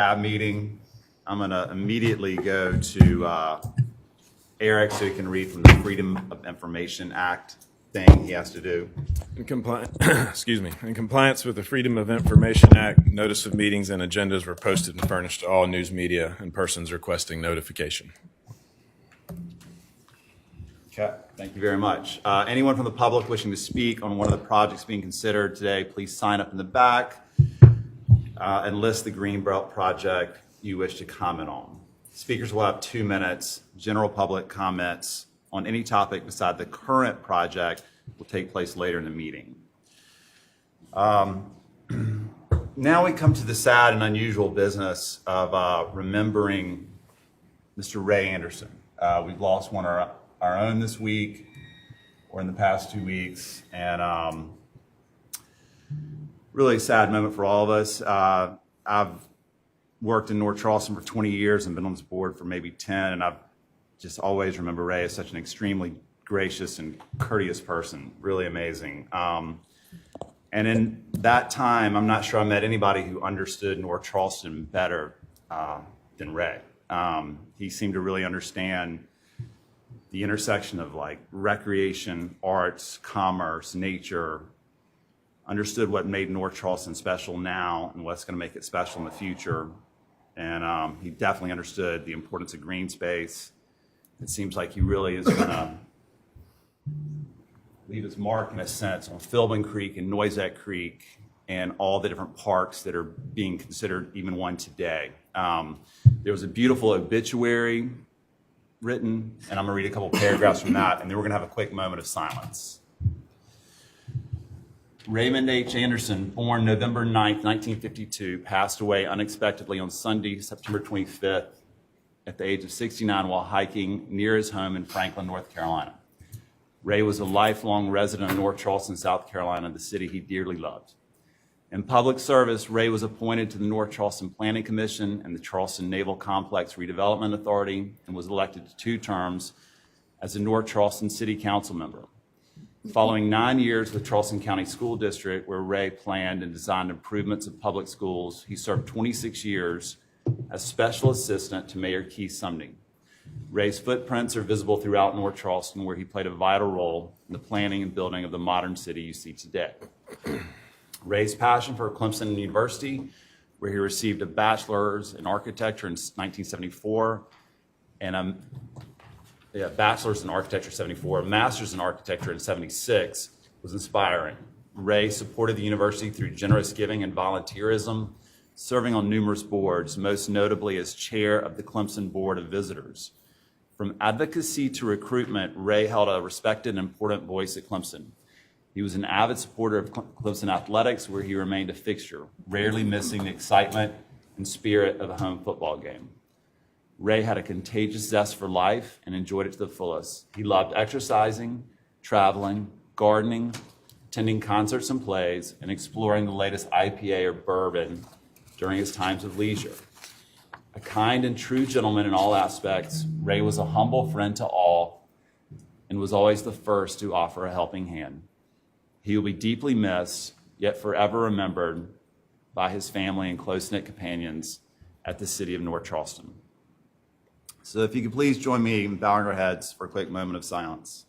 GAB meeting. I'm going to immediately go to Eric so he can read from the Freedom of Information Act thing he has to do. In compliance with the Freedom of Information Act, notice of meetings and agendas were posted and furnished to all news media and persons requesting notification. Okay, thank you very much. Anyone from the public wishing to speak on one of the projects being considered today, please sign up in the back and list the Greenbelt project you wish to comment on. Speakers will have 2 minutes. General public comments on any topic beside the current project will take place later in the meeting. Now we come to the sad and unusual business of remembering Mr. Ray Anderson. We've lost one of our own this week or in the past 2 weeks, and really a sad moment for all of us. I've worked in North Charleston for 20 years and been on this board for maybe 10, and I've just always remember Ray as such an extremely gracious and courteous person, really amazing. And in that time, I'm not sure I met anybody who understood North Charleston better than Ray. He seemed to really understand the intersection of like recreation, arts, commerce, nature, understood what made North Charleston special now and what's going to make it special in the future. And he definitely understood the importance of green space. It seems like he really is going to leave his mark, in a sense, on Philbin Creek and Noisette Creek and all the different parks that are being considered, even one today. There was a beautiful obituary written, and I'm going to read a couple paragraphs from that, and then we're going to have a quick moment of silence. Raymond H. Anderson, born November 9th, 1952, passed away unexpectedly on Sunday, September 25th, at the age of 69 while hiking near his home in Franklin, North Carolina. Ray was a lifelong resident of North Charleston, South Carolina, the city he dearly loved. In public service, Ray was appointed to the North Charleston Planning Commission and the Charleston Naval Complex Redevelopment Authority and was elected to 2 terms as a North Charleston City Council member. Following 9 years with Charleston County School District, where Ray planned and designed improvements of public schools, he served 26 years as special assistant to Mayor Keith Sumner. Ray's footprints are visible throughout North Charleston, where he played a vital role in the planning and building of the modern city you see today. Ray's passion for Clemson University, where he received a bachelor's in architecture in 1974 and a bachelor's in architecture 74, a master's in architecture in 76, was inspiring. Ray supported the university through generous giving and volunteerism, serving on numerous boards, most notably as chair of the Clemson Board of Visitors. From advocacy to recruitment, Ray held a respected and important voice at Clemson. He was an avid supporter of Clemson athletics, where he remained a fixture, rarely missing the excitement and spirit of a home football game. Ray had a contagious zest for life and enjoyed it to the fullest. He loved exercising, traveling, gardening, attending concerts and plays, and exploring the latest IPA or bourbon during his times of leisure. A kind and true gentleman in all aspects, Ray was a humble friend to all and was always the first to offer a helping hand. He will be deeply missed, yet forever remembered by his family and close-knit companions at the city of North Charleston. So if you could please join me in bowing our heads for a quick moment of silence.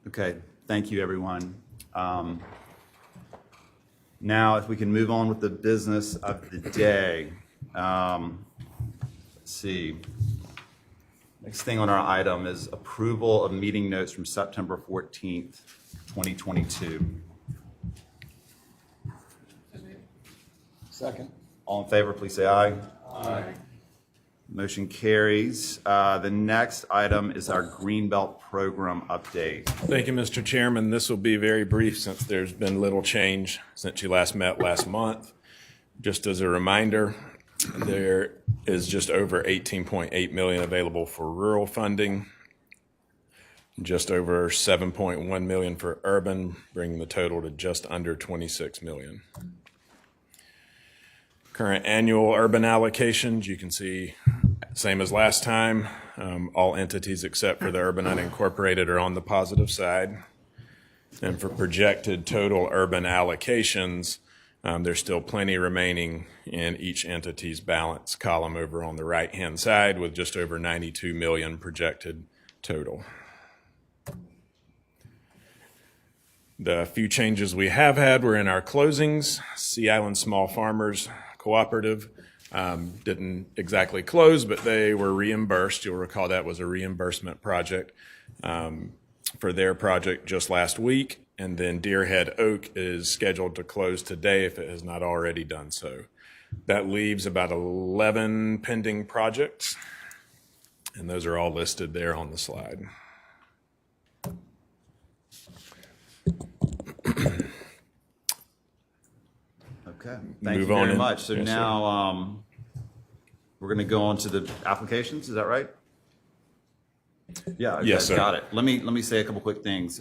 Okay, thank you, everyone. Now, if we can move on with the business of the day. Let's see. Next thing on our item is approval of meeting notes from September 14th, 2022. Second. All in favor, please say aye. Aye. Motion carries. The next item is our Greenbelt program update. Thank you, Mr. Chairman. This will be very brief since there's been little change since you last met last month. Just as a reminder, there is just over 18.8 million available for rural funding, just over 7.1 million for urban, bringing the total to just under 26 million. Current annual urban allocations, you can see, same as last time. All entities except for the urban unincorporated are on the positive side. And for projected total urban allocations, there's still plenty remaining in each entity's balance column over on the right-hand side with just over 92 million projected total. The few changes we have had were in our closings. Sea Island Small Farmers Cooperative didn't exactly close, but they were reimbursed. You'll recall that was a reimbursement project for their project just last week. And then Deerhead Oak is scheduled to close today if it has not already done so. That leaves about 11 pending projects, and those are all listed there on the slide. Okay, thank you very much. So yes, now we're going to go on to the applications. Is that right? Yeah. Okay, yes, sir. Got it. Let me say a couple quick things.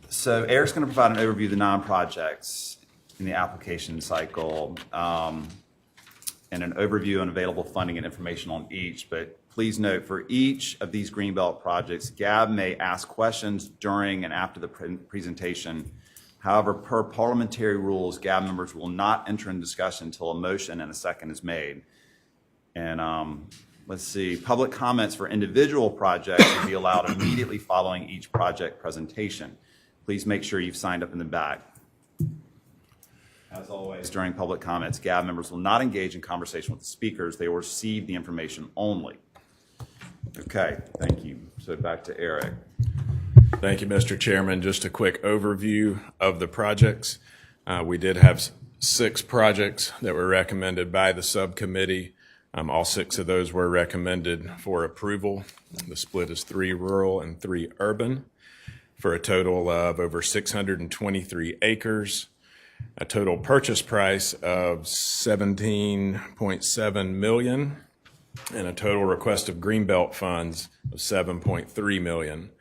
So Eric's going to provide an overview of the non-projects in the application cycle and an overview on available funding and information on each. But please note, for each of these Greenbelt projects, GAB may ask questions during and after the presentation. However, per parliamentary rules, GAB members will not enter in discussion until a motion and a second is made. And let's see, public comments for individual projects will be allowed immediately following each project presentation. Please make sure you've signed up in the back. As always, during public comments, GAB members will not engage in conversation with the speakers. They will receive the information only. Okay, thank you. So back to Eric. Thank you, Mr. Chairman. Just a quick overview of the projects. We did have 6 projects that were recommended by the subcommittee. All 6 of those were recommended for approval. The split is 3 rural and 3 urban for a total of over 623 acres, a total purchase price of $17.7 million, and a total request of Greenbelt funds of $7.3 million,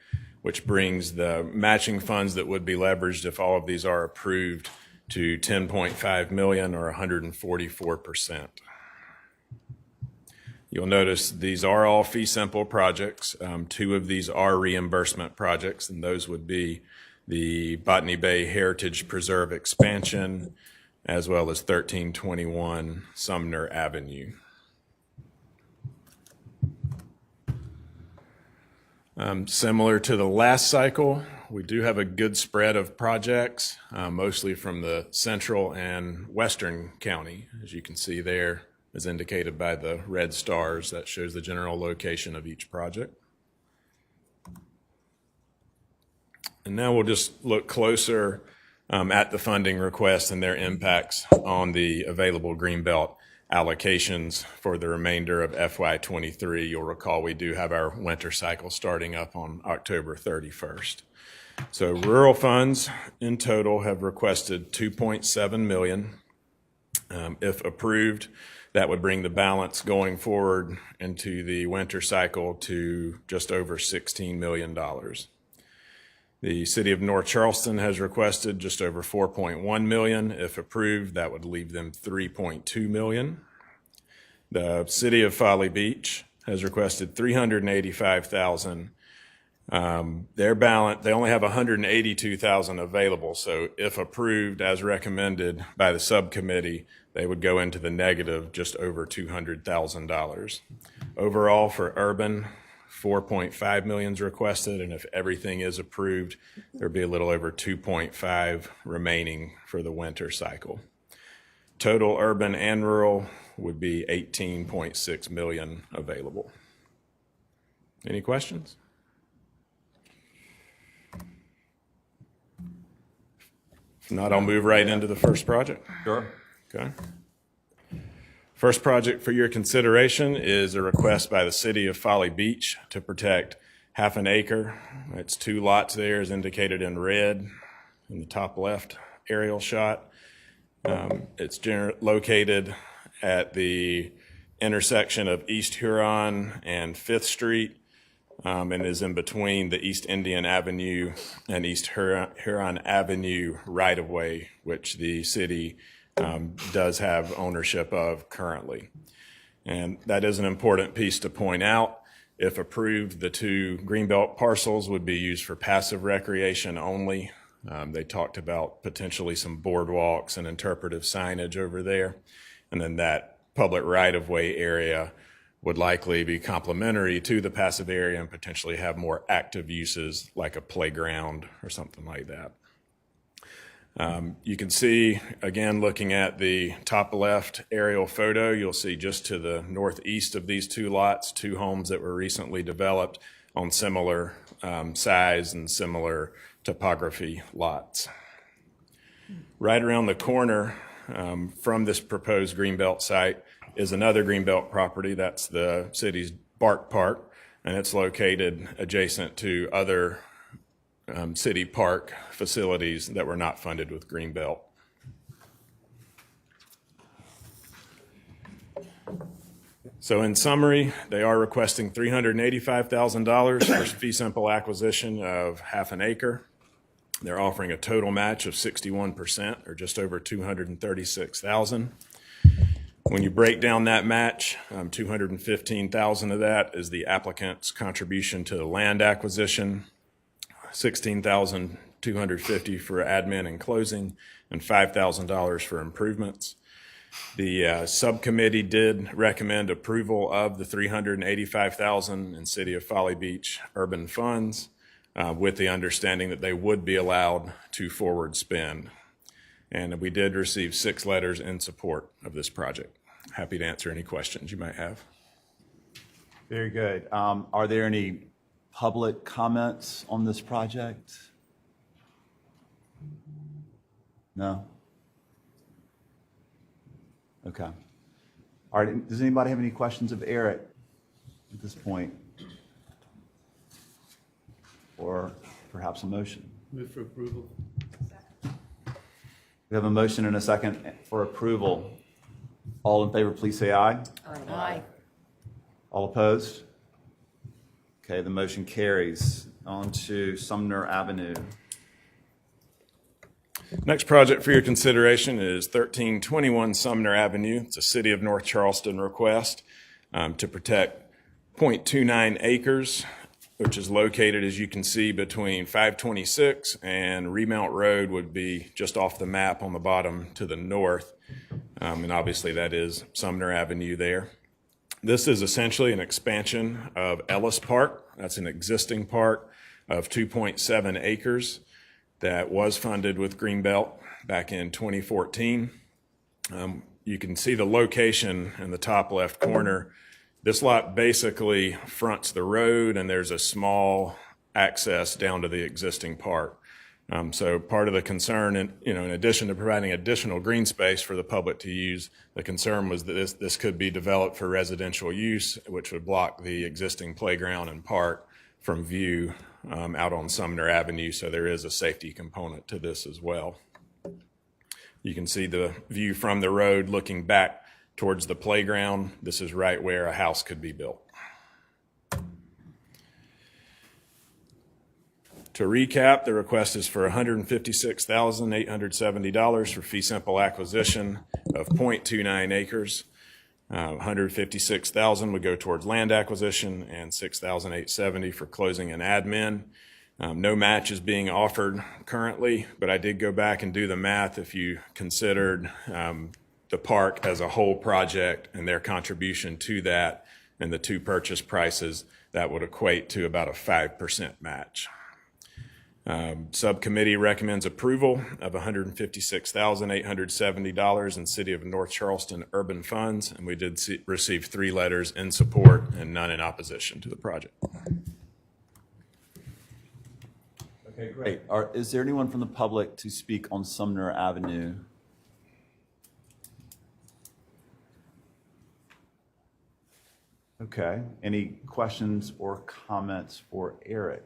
which brings the matching funds that would be leveraged if all of these are approved to $10.5 million or 144%. You'll notice these are all fee simple projects. 2 of these are reimbursement projects, and those would be the Botany Bay Heritage Preserve expansion, as well as 1321 Sumner Avenue. Similar to the last cycle, we do have a good spread of projects, mostly from the central and western county, as you can see there, as indicated by the red stars. That shows the general location of each project. And now we'll just look closer at the funding requests and their impacts on the available Greenbelt allocations for the remainder of FY23. You'll recall we do have our winter cycle starting up on October 31st. So rural funds in total have requested $2.7 million. If approved, that would bring the balance going forward into the winter cycle to just over $16 million. The City of North Charleston has requested just over $4.1 million. If approved, that would leave them $3.2 million. The City of Folly Beach has requested $385,000. Their balance, they only have $182,000 available, so if approved as recommended by the subcommittee, they would go into the negative just over $200,000. Overall for urban, $4.5 million is requested, and if everything is approved, there'd be a little over $2.5 remaining for the winter cycle. Total urban and rural would be $18.6 million available. Any questions? If not, I'll move right into the first project. Sure. Okay. First project for your consideration is a request by the city of Folly Beach to protect half an acre. It's 2 lots there, as indicated in red in the top left aerial shot. It's located at the intersection of East Huron and 5th Street, and is in between the East Indian Avenue and East Huron Avenue right-of-way, which the city does have ownership of currently. And that is an important piece to point out. If approved, the 2 Greenbelt parcels would be used for passive recreation only. They talked about potentially some boardwalks and interpretive signage over there. And then that public right-of-way area would likely be complementary to the passive area and potentially have more active uses like a playground or something like that. You can see, again, looking at the top left aerial photo, you'll see just to the northeast of these 2 lots, 2 homes that were recently developed on similar size and similar topography lots. Right around the corner from this proposed Greenbelt site is another Greenbelt property. That's the city's Bark Park, and it's located adjacent to other city park facilities that were not funded with Greenbelt. So in summary, they are requesting $385,000 for fee simple acquisition of half an acre. They're offering a total match of 61%, or just over $236,000. When you break down that match, $215,000 of that is the applicant's contribution to the land acquisition, $16,250 for admin and closing, and $5,000 for improvements. The subcommittee did recommend approval of the $385,000 in City of Folly Beach urban funds, with the understanding that they would be allowed to forward spend. And we did receive 6 letters in support of this project. Happy to answer any questions you might have. Very good. Are there any public comments on this project? No? Okay. All right, does anybody have any questions of Eric at this point? Or perhaps a motion? Move for approval. We have a motion and a second for approval. All in favor, please say aye. Aye. All opposed? Okay, the motion carries. On to Sumner Avenue. Next project for your consideration is 1321 Sumner Avenue. It's a City of North Charleston request to protect 0.29 acres, which is located, as you can see, between 526 and Remount Road would be just off the map on the bottom to the north. And obviously that is Sumner Avenue there. This is essentially an expansion of Ellis Park. That's an existing park of 2.7 acres that was funded with Greenbelt back in 2014. You can see the location in the top left corner. This lot basically fronts the road, and there's a small access down to the existing park. So part of the concern, in addition to providing additional green space for the public to use, the concern was that this could be developed for residential use, which would block the existing playground and park from view out on Sumner Avenue. So there is a safety component to this as well. You can see the view from the road looking back towards the playground. This is right where a house could be built. To recap, the request is for $156,870 for fee simple acquisition of 0.29 acres. $156,000 would go towards land acquisition and $6,870 for closing and admin. No match is being offered currently, but I did go back and do the math. If you considered the park as a whole project and their contribution to that and the 2 purchase prices, that would equate to about a 5% match. Subcommittee recommends approval of $156,870 in City of North Charleston urban funds, and we did receive 3 letters in support and none in opposition to the project. Okay, great. Is there anyone from the public to speak on Sumner Avenue? Okay. Any questions or comments for Eric?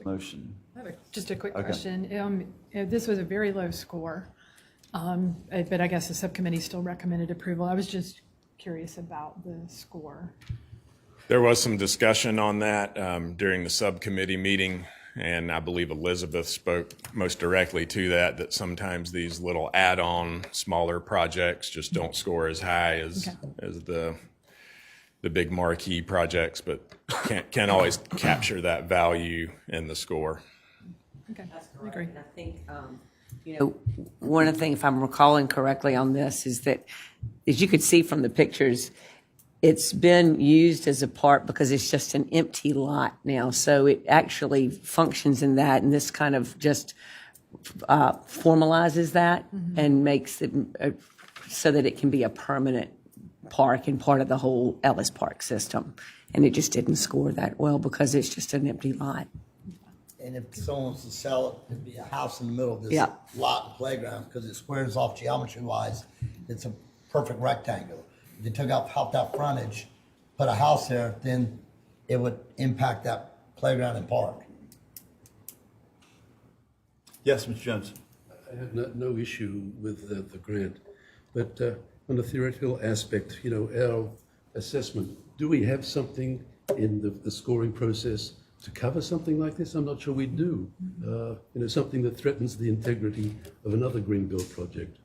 Motion. I have just a quick Okay. question. This was a very low score, but I guess the subcommittee still recommended approval. I was just curious about the score. There was some discussion on that during the subcommittee meeting, and I believe Elizabeth spoke most directly to that sometimes these little add-on smaller projects just don't score as high as the big marquee projects, but can't always capture that value in the score. Okay, That's I correct. agree. And I think, one of the things, if I'm recalling correctly on this, is that, as you could see from the pictures, it's been used as a park because it's just an empty lot now. So it actually functions in that, and this kind of just formalizes that and makes it so that it can be a permanent park and part of the whole Ellis Park system. And it just didn't score that well because it's just an empty lot. And if someone wants to sell it, it'd be a house in the middle of this Yeah. lot and playground, because it squares off geometry-wise. It's a perfect rectangle. If you took out, half that frontage, put a house there, then it would impact that playground and park. Yes, Mr. Jones. I have no issue with the grant, but on the theoretical aspect, our assessment, do we have something in the scoring process to cover something like this? I'm not sure we do. Something that threatens the integrity of another Greenbelt project.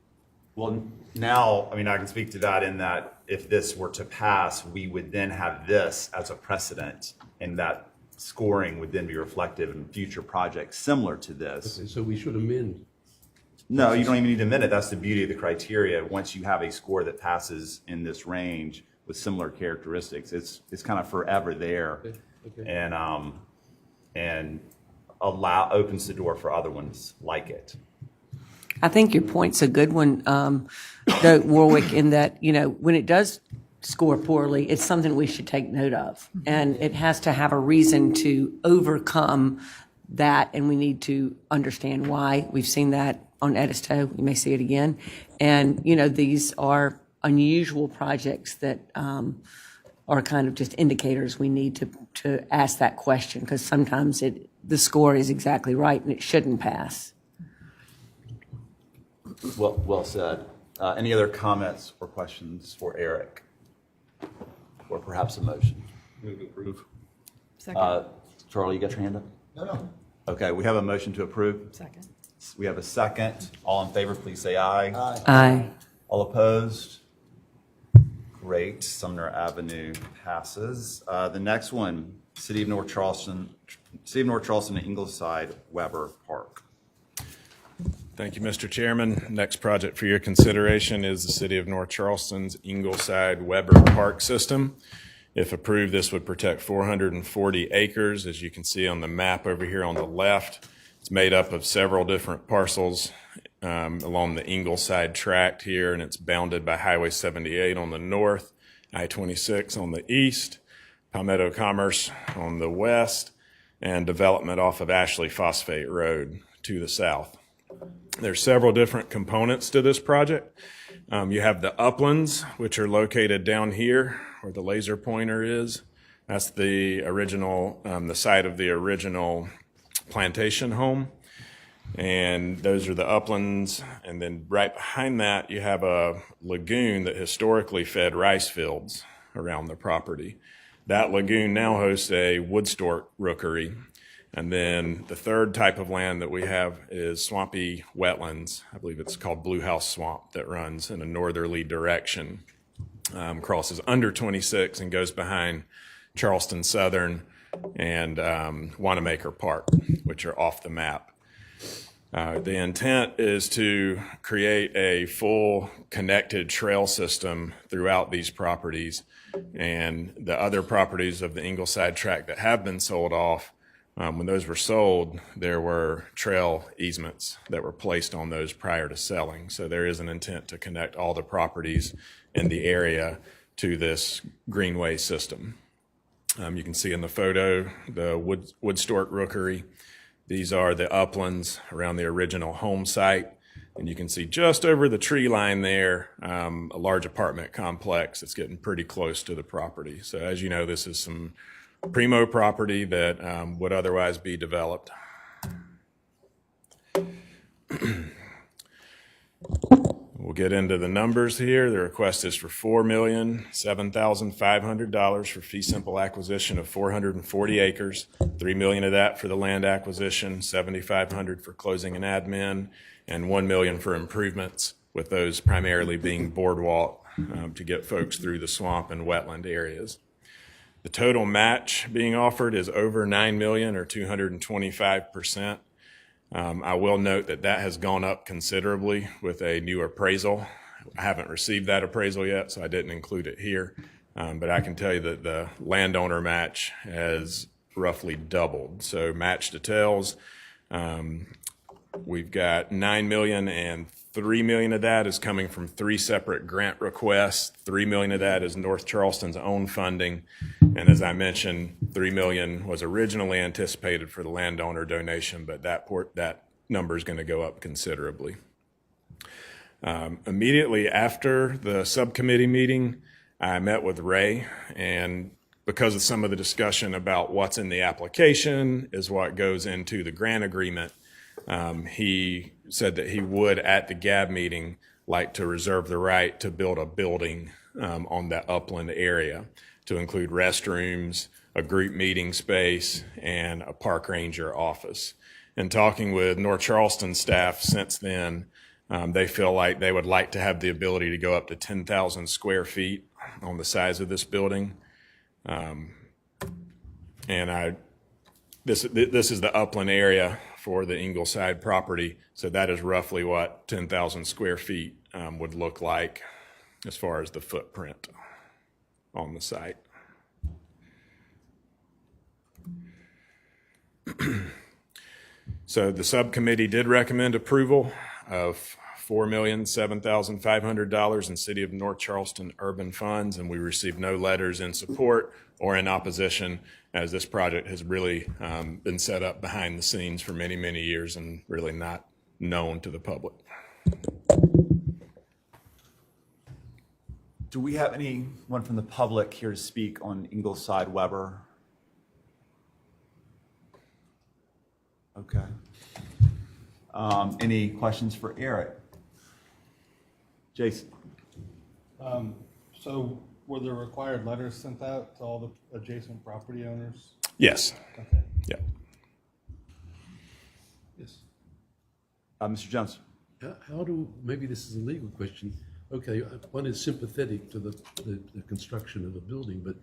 Well, now, I mean, I can speak to that in that if this were to pass, we would then have this as a precedent, and that scoring would then be reflective in future projects similar to this. Okay, so we should amend. No, you don't even need to amend it. That's the beauty of the criteria. Once you have a score that passes in this range with similar characteristics, it's kind of forever there, Okay. and opens the door for other ones like it. I think your point's a good one, though, Warwick, in that, when it does score poorly, it's something we should take note of. And it has to have a reason to overcome that, and we need to understand why. We've seen that on Edisto. We may see it again. And, these are unusual projects that are kind of just indicators we need to ask that question, because sometimes the score is exactly right and it shouldn't pass. Well said. Any other comments or questions for Eric? Or perhaps a motion? Move to approve. Second. Charlie, you got your hand up? No. Okay, we have a motion to approve. Second. We have a second. All in favor, please say aye. Aye. All opposed? Great. Sumner Avenue passes. The next one, City of North Charleston and Ingleside Weber Park. Thank you, Mr. Chairman. Next project for your consideration is the City of North Charleston's Ingleside Weber Park System. If approved, this would protect 440 acres. As you can see on the map over here on the left, it's made up of several different parcels along the Ingleside tract here, and it's bounded by Highway 78 on the north, I-26 on the east, Palmetto Commerce on the west, and development off of Ashley Phosphate Road to the south. There's several different components to this project. You have the uplands, which are located down here where the laser pointer is. That's the original, the site of the original plantation home. And those are the uplands. And then right behind that, you have a lagoon that historically fed rice fields around the property. That lagoon now hosts a wood stork rookery. And then the third type of land that we have is Swampy Wetlands. I believe it's called Blue House Swamp, that runs in a northerly direction, crosses under 26 and goes behind Charleston Southern and Wanamaker Park, which are off the map. The intent is to create a full connected trail system throughout these properties, and the other properties of the Ingleside tract that have been sold off. When those were sold, there were trail easements that were placed on those prior to selling. So there is an intent to connect all the properties in the area to this greenway system. You can see in the photo the wood stork rookery. These are the uplands around the original home site. And you can see just over the tree line there, a large apartment complex that's getting pretty close to the property. So as you know, this is some primo property that would otherwise be developed. We'll get into the numbers here. The request is for $4,007,500 for fee simple acquisition of 440 acres, $3 million of that for the land acquisition, $7,500 for closing and admin, and $1 million for improvements, with those primarily being boardwalk to get folks through the swamp and wetland areas. The total match being offered is over $9 million, or 225%. I will note that that has gone up considerably with a new appraisal. I haven't received that appraisal yet, so I didn't include it here. But I can tell you that the landowner match has roughly doubled. So match details, we've got $9 million, and $3 million of that is coming from 3 separate grant requests. $3 million of that is North Charleston's own funding. And as I mentioned, $3 million was originally anticipated for the landowner donation, but that number is going to go up considerably. Immediately after the subcommittee meeting, I met with Ray, and because of some of the discussion about what's in the application is what goes into the grant agreement, he said that he would, at the GAB meeting, like to reserve the right to build a building on that upland area to include restrooms, a group meeting space, and a park ranger office. And talking with North Charleston staff since then, they feel like they would like to have the ability to go up to 10,000 square feet on the size of this building. This is the upland area for the Ingleside property, so that is roughly what 10,000 square feet would look like as far as the footprint on the site. So the subcommittee did recommend approval of $4,007,500 in City of North Charleston urban funds, and we received no letters in support or in opposition, as this project has really been set up behind the scenes for many, many years and really not known to the public. Do we have anyone from the public here to speak on Ingleside Weber? Okay. Any questions for Eric? Jason? So were there required letters sent out to all the adjacent property owners? Yes. Okay. Yeah. Yes. Mr. Jones? Maybe this is a legal question. Okay, one is sympathetic to the construction of a building, but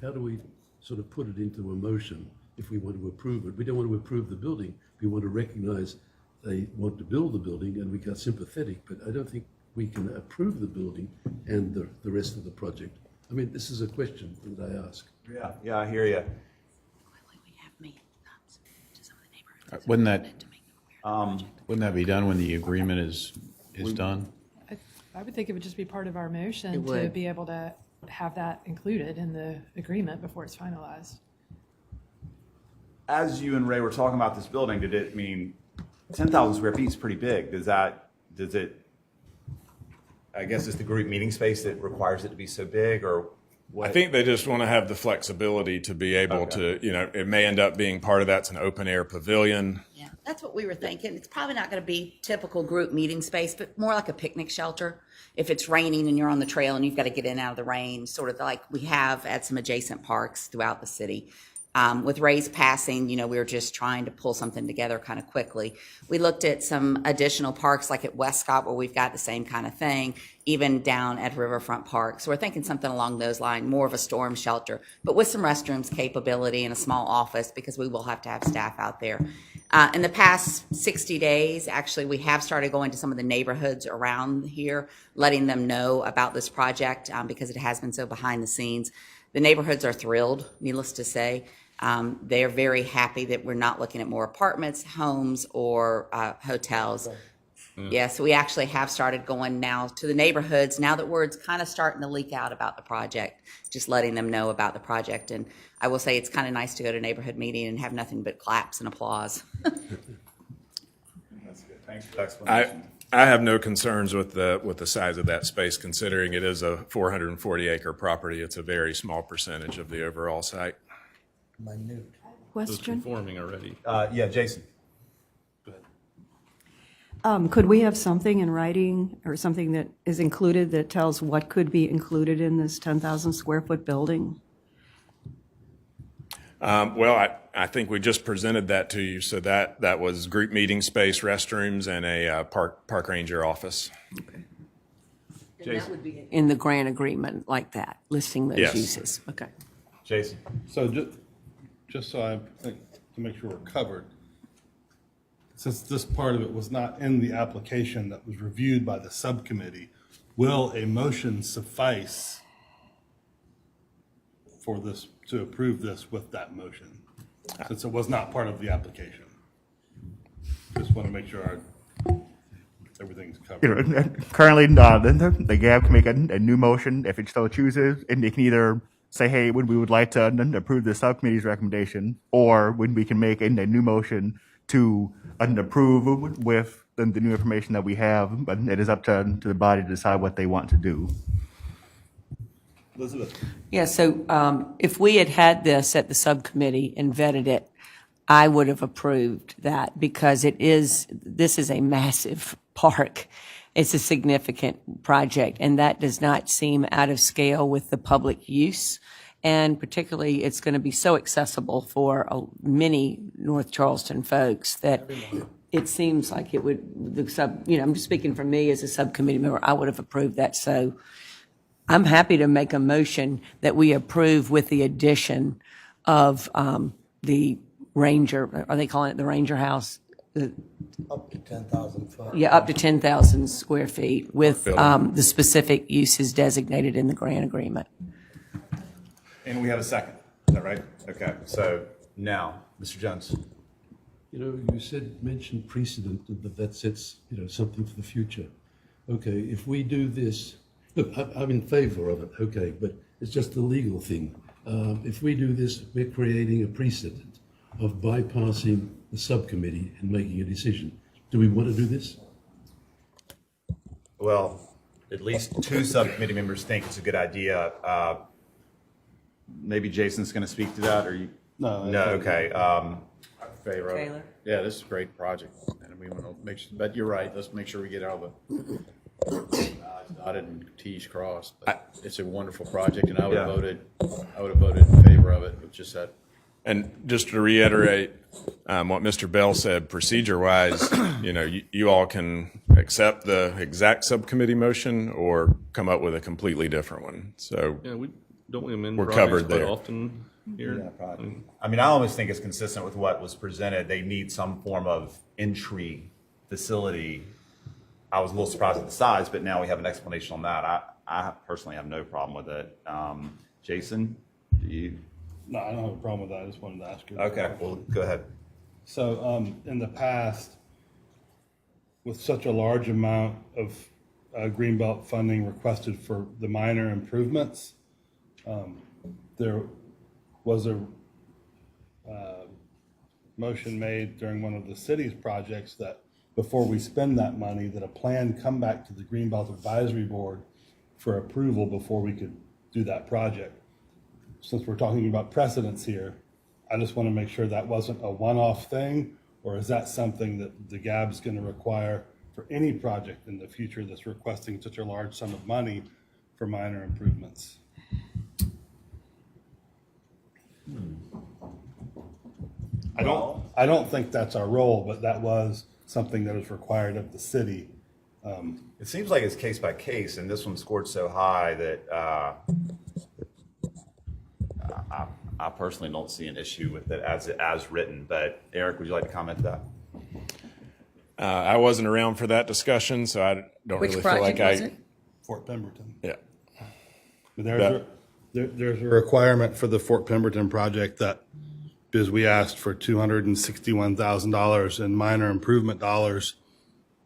how do we sort of put it into a motion if we want to approve it? We don't want to approve the building. We want to recognize they want to build the building, and we got sympathetic, but I don't think we can approve the building and the rest of the project. I mean, this is a question that I ask. Yeah, I hear you. Wouldn't that be done when the agreement is done? I would think it would just be part of our motion It to would. be able to have that included in the agreement before it's finalized. As you and Ray were talking about this building, did it mean 10,000 square feet is pretty big? Does it, I guess it's the group meeting space that requires it to be so big, or what? I think they just want to have the flexibility to be able to, it may end up being part of that's an open air pavilion. Yeah, that's what we were thinking. It's probably not going to be typical group meeting space, but more like a picnic shelter. If it's raining and you're on the trail and you've got to get in and out of the rain, sort of like we have at some adjacent parks throughout the city. With Ray's passing, we were just trying to pull something together kind of quickly. We looked at some additional parks like at Westcott where we've got the same kind of thing, even down at Riverfront Park. So we're thinking something along those lines, more of a storm shelter, but with some restrooms capability and a small office because we will have to have staff out there. In the past 60 days, actually, we have started going to some of the neighborhoods around here, letting them know about this project because it has been so behind the scenes. The neighborhoods are thrilled, needless to say. They're very happy that we're not looking at more apartments, homes, or hotels. Yeah, so we actually have started going now to the neighborhoods now that word's kind of starting to leak out about the project, just letting them know about the project. And I will say it's kind of nice to go to a neighborhood meeting and have nothing but claps and applause. That's good. Thanks for the explanation. I have no concerns with the size of that space, considering it is a 440 acre property. It's a very small percentage of the overall site. Minute. Question? Conforming already. Yeah, Jason. Could we have something in writing or something that is included that tells what could be included in this 10,000 square foot building? Well, I think we just presented that to you. So that was group meeting space, restrooms, and a park ranger office. And that would be in the grant agreement like that, listing those Yes. uses. Okay. Jason. So just so I think, to make sure we're covered, since this part of it was not in the application that was reviewed by the subcommittee, will a motion suffice for this, to approve this with that motion? Since it was not part of the application. Just want to make sure everything's covered. Currently, the GAB can make a new motion if it so chooses, and they can either say, hey, we would like to approve the subcommittee's recommendation, or when we can make a new motion to approve with the new information that we have, but it is up to the body to decide what they want to do. Elizabeth? Yeah, so if we had had this at the subcommittee and vetted it, I would have approved that because this is a massive park. It's a significant project, and that does not seem out of scale with the public use. And particularly, it's going to be so accessible for many North Charleston folks that it seems like it would, I'm just speaking for me as a subcommittee member, I would have approved that. So I'm happy to make a motion that we approve with the addition of the Ranger, are they calling it the Ranger House? Up to 10,000 foot. Yeah, up to 10,000 square feet with the specific uses designated in the grant agreement. And we have a second. Is that right? Okay. So now, Mr. Jones. You know, you mentioned precedent, that sets, something for the future. Okay, if we do this, look, I'm in favor of it, okay, but it's just a legal thing. If we do this, we're creating a precedent of bypassing the subcommittee and making a decision. Do we want to do this? Well, at least two subcommittee members think it's a good idea. Maybe Jason's going to speak to that, or you? No. No. Okay. Favor of it. Taylor? Yeah, this is a great project, and we want to make sure, but you're right, let's make sure we get all the I's dotted and T's crossed. But it's a wonderful project, and I would have voted in favor of it, with just that. And just to reiterate what Mr. Bell said, procedure-wise, you all can accept the exact subcommittee motion or come up with a completely different one. So Yeah, don't we amend We're projects covered quite there. often here? I mean, I almost think it's consistent with what was presented. They need some form of entry facility. I was a little surprised at the size, but now we have an explanation on that. I personally have no problem with it. Jason, do you? No, I don't have a problem with that. I just wanted to ask you. Okay, well, go ahead. So, in the past, with such a large amount of Greenbelt funding requested for the minor improvements, there was a motion made during one of the city's projects that before we spend that money, that a plan come back to the Greenbelt Advisory Board for approval before we could do that project. Since we're talking about precedents here, I just want to make sure that wasn't a one-off thing, or is that something that the GAB is going to require for any project in the future that's requesting such a large sum of money for minor improvements? I don't think that's our role, but that was something that was required of the city. It seems like it's case by case, and this one scored so high that I personally don't see an issue with it as written. But Eric, would you like to comment to that? I wasn't around for that discussion, so I don't Which really feel like project was it? Fort Pemberton. Yeah. There's a requirement for the Fort Pemberton project that, because we asked for $261,000 in minor improvement dollars,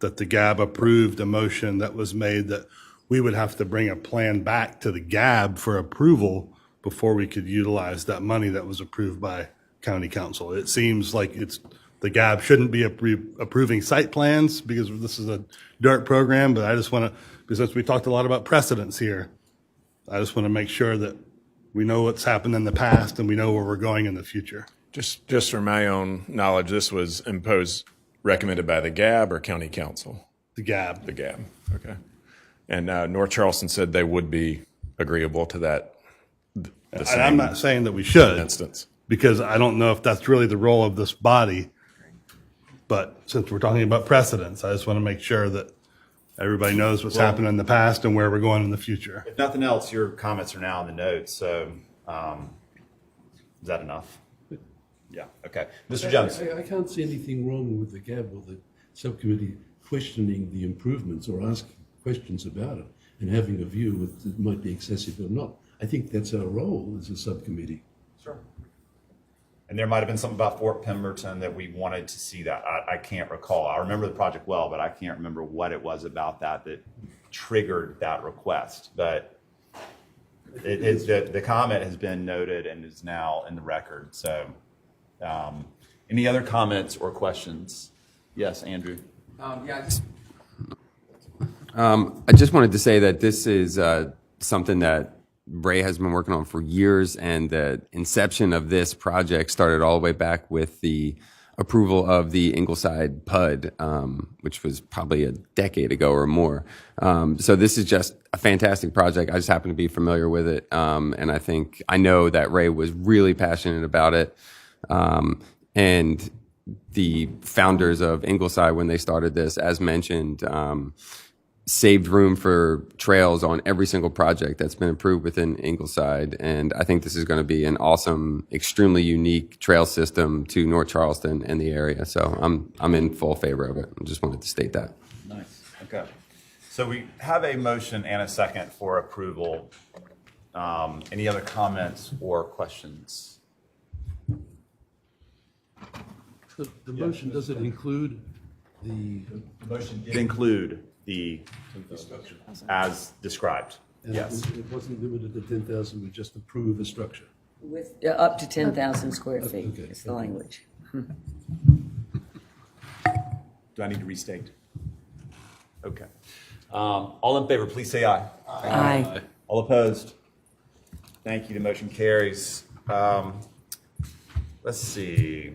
that the GAB approved a motion that was made that we would have to bring a plan back to the GAB for approval before we could utilize that money that was approved by county council. It seems like it's the GAB shouldn't be approving site plans because this is a dirt program, but I just want to, because we talked a lot about precedents here, I just want to make sure that we know what's happened in the past and we know where we're going in the future. Just for my own knowledge, this was recommended by the GAB or county council? The GAB. The GAB, okay. And North Charleston said they would be agreeable to that. And I'm not saying that we should. Instance. Because I don't know if that's really the role of this body. But since we're talking about precedents, I just want to make sure that everybody knows what's happened in the past and where we're going in the future. If nothing else, your comments are now in the notes, so is that enough? Yeah, okay. Mr. Jones? I can't see anything wrong with the GAB or the subcommittee questioning the improvements or asking questions about it and having a view if it might be excessive or not. I think that's our role as a subcommittee. Sure. And there might have been something about Fort Pemberton that we wanted to see that. I can't recall. I remember the project well, but I can't remember what it was about that triggered that request. But the comment has been noted and is now in the record. So any other comments or questions? Yes, Andrew. I just wanted to say that this is something that Ray has been working on for years, and the inception of this project started all the way back with the approval of the Ingleside PUD, which was probably a decade ago or more. So this is just a fantastic project. I just happen to be familiar with it, and I know that Ray was really passionate about it. And the founders of Ingleside, when they started this, as mentioned, saved room for trails on every single project that's been approved within Ingleside. And I think this is going to be an awesome, extremely unique trail system to North Charleston and the area. So I'm in full favor of it. I just wanted to state that. Nice. Okay. So we have a motion and a second for approval. Any other comments or questions? The motion, does it include the motion did include the as described. and Yes. it wasn't limited to 10,000, we just approve a structure? With up to 10,000 square feet Okay. is the language. Do I need to restate? Okay. All in favor, please say aye. Aye. All opposed? Thank you. The motion carries. Let's see.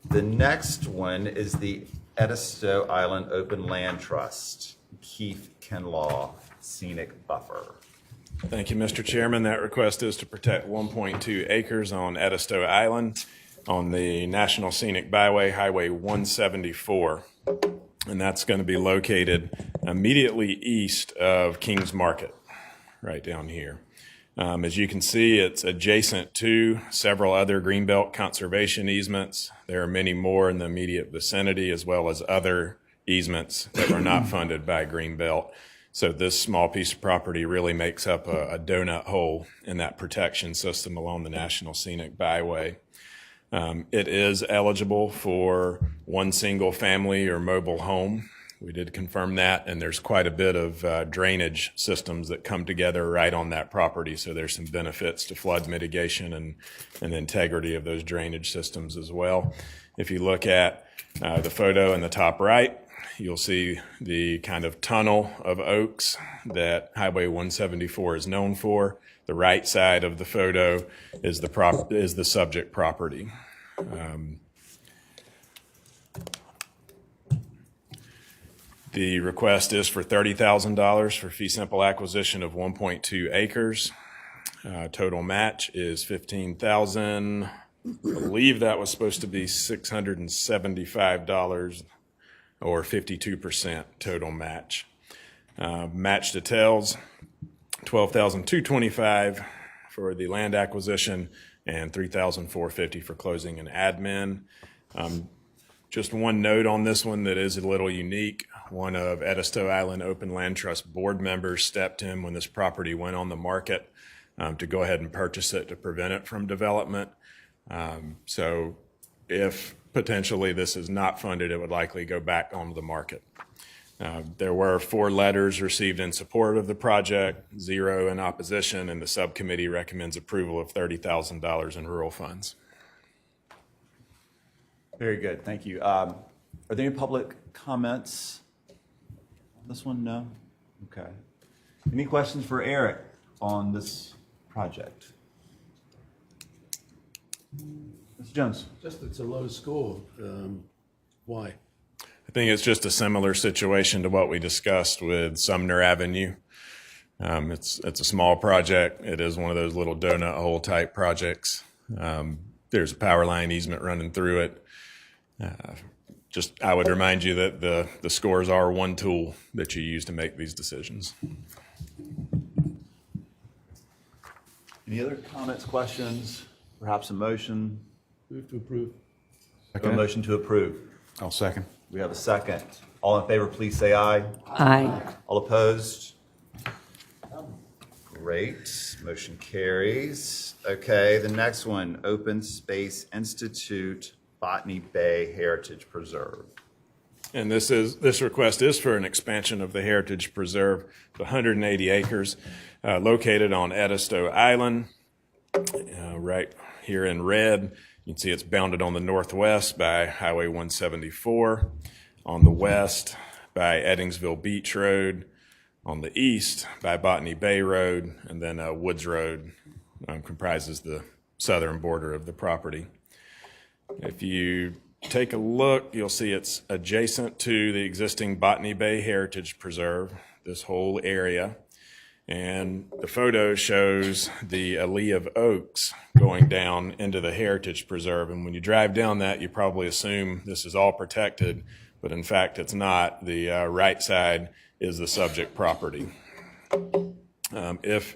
The next one is the Edisto Island Open Land Trust, Keith Kinlaw Scenic Buffer. Thank you, Mr. Chairman. That request is to protect 1.2 acres on Edisto Island on the National Scenic Byway, Highway 174. And that's going to be located immediately east of Kings Market, right down here. As you can see, it's adjacent to several other Greenbelt conservation easements. There are many more in the immediate vicinity, as well as other easements that were not funded by Greenbelt. So this small piece of property really makes up a donut hole in that protection system along the National Scenic Byway. It is eligible for one single family or mobile home. We did confirm that, and there's quite a bit of drainage systems that come together right on that property. So there's some benefits to flood mitigation and the integrity of those drainage systems as well. If you look at the photo in the top right, you'll see the kind of tunnel of oaks that Highway 174 is known for. The right side of the photo is the subject property. The request is for $30,000 for fee simple acquisition of 1.2 acres. Total match is $15,000. I believe that was supposed to be $675 or 52% total match. Match details, $12,225 for the land acquisition and $3,450 for closing and admin. Just one note on this one that is a little unique. One of Edisto Island Open Land Trust board members stepped in when this property went on the market to go ahead and purchase it to prevent it from development. So if potentially this is not funded, it would likely go back onto the market. There were 4 letters received in support of the project, 0 in opposition, and the subcommittee recommends approval of $30,000 in rural funds. Very good, thank you. Are there any public comments on this one? No? Okay. Any questions for Eric on this project? Mr. Jones? Just it's a low score. Why? I think it's just a similar situation to what we discussed with Sumner Avenue. It's a small project. It is one of those little donut hole type projects. There's a power line easement running through it. I would remind you that the scores are one tool that you use to make these decisions. Any other comments, questions, perhaps a motion? Move to approve. A motion to approve. I'll second. We have a second. All in favor, please say aye. Aye. All opposed? Great, motion carries. Okay, the next one, Open Space Institute, Botany Bay Heritage Preserve. And this request is for an expansion of the Heritage Preserve, 180 acres, located on Edisto Island, right here in red. You can see it's bounded on the northwest by Highway 174, on the west by Eddingsville Beach Road, on the east by Botany Bay Road, and then Woods Road comprises the southern border of the property. If you take a look, you'll see it's adjacent to the existing Botany Bay Heritage Preserve, this whole area. And the photo shows the alley of oaks going down into the Heritage Preserve. And when you drive down that, you probably assume this is all protected, but in fact it's not. The right side is the subject property. If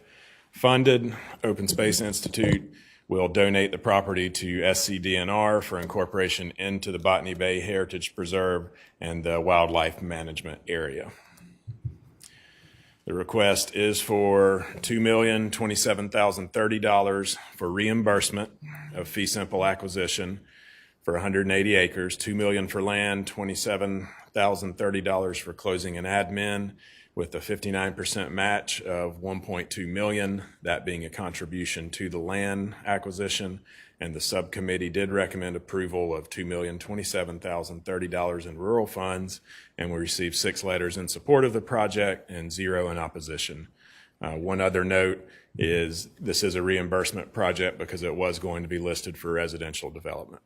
funded, Open Space Institute will donate the property to SCDNR for incorporation into the Botany Bay Heritage Preserve and the wildlife management area. The request is for $2,027,030 for reimbursement of fee simple acquisition for 180 acres, $2 million for land, $27,030 for closing and admin, with a 59% match of $1.2 million, that being a contribution to the land acquisition. And the subcommittee did recommend approval of $2,027,030 in rural funds, and we received 6 letters in support of the project and 0 in opposition. One other note is this is a reimbursement project because it was going to be listed for residential development.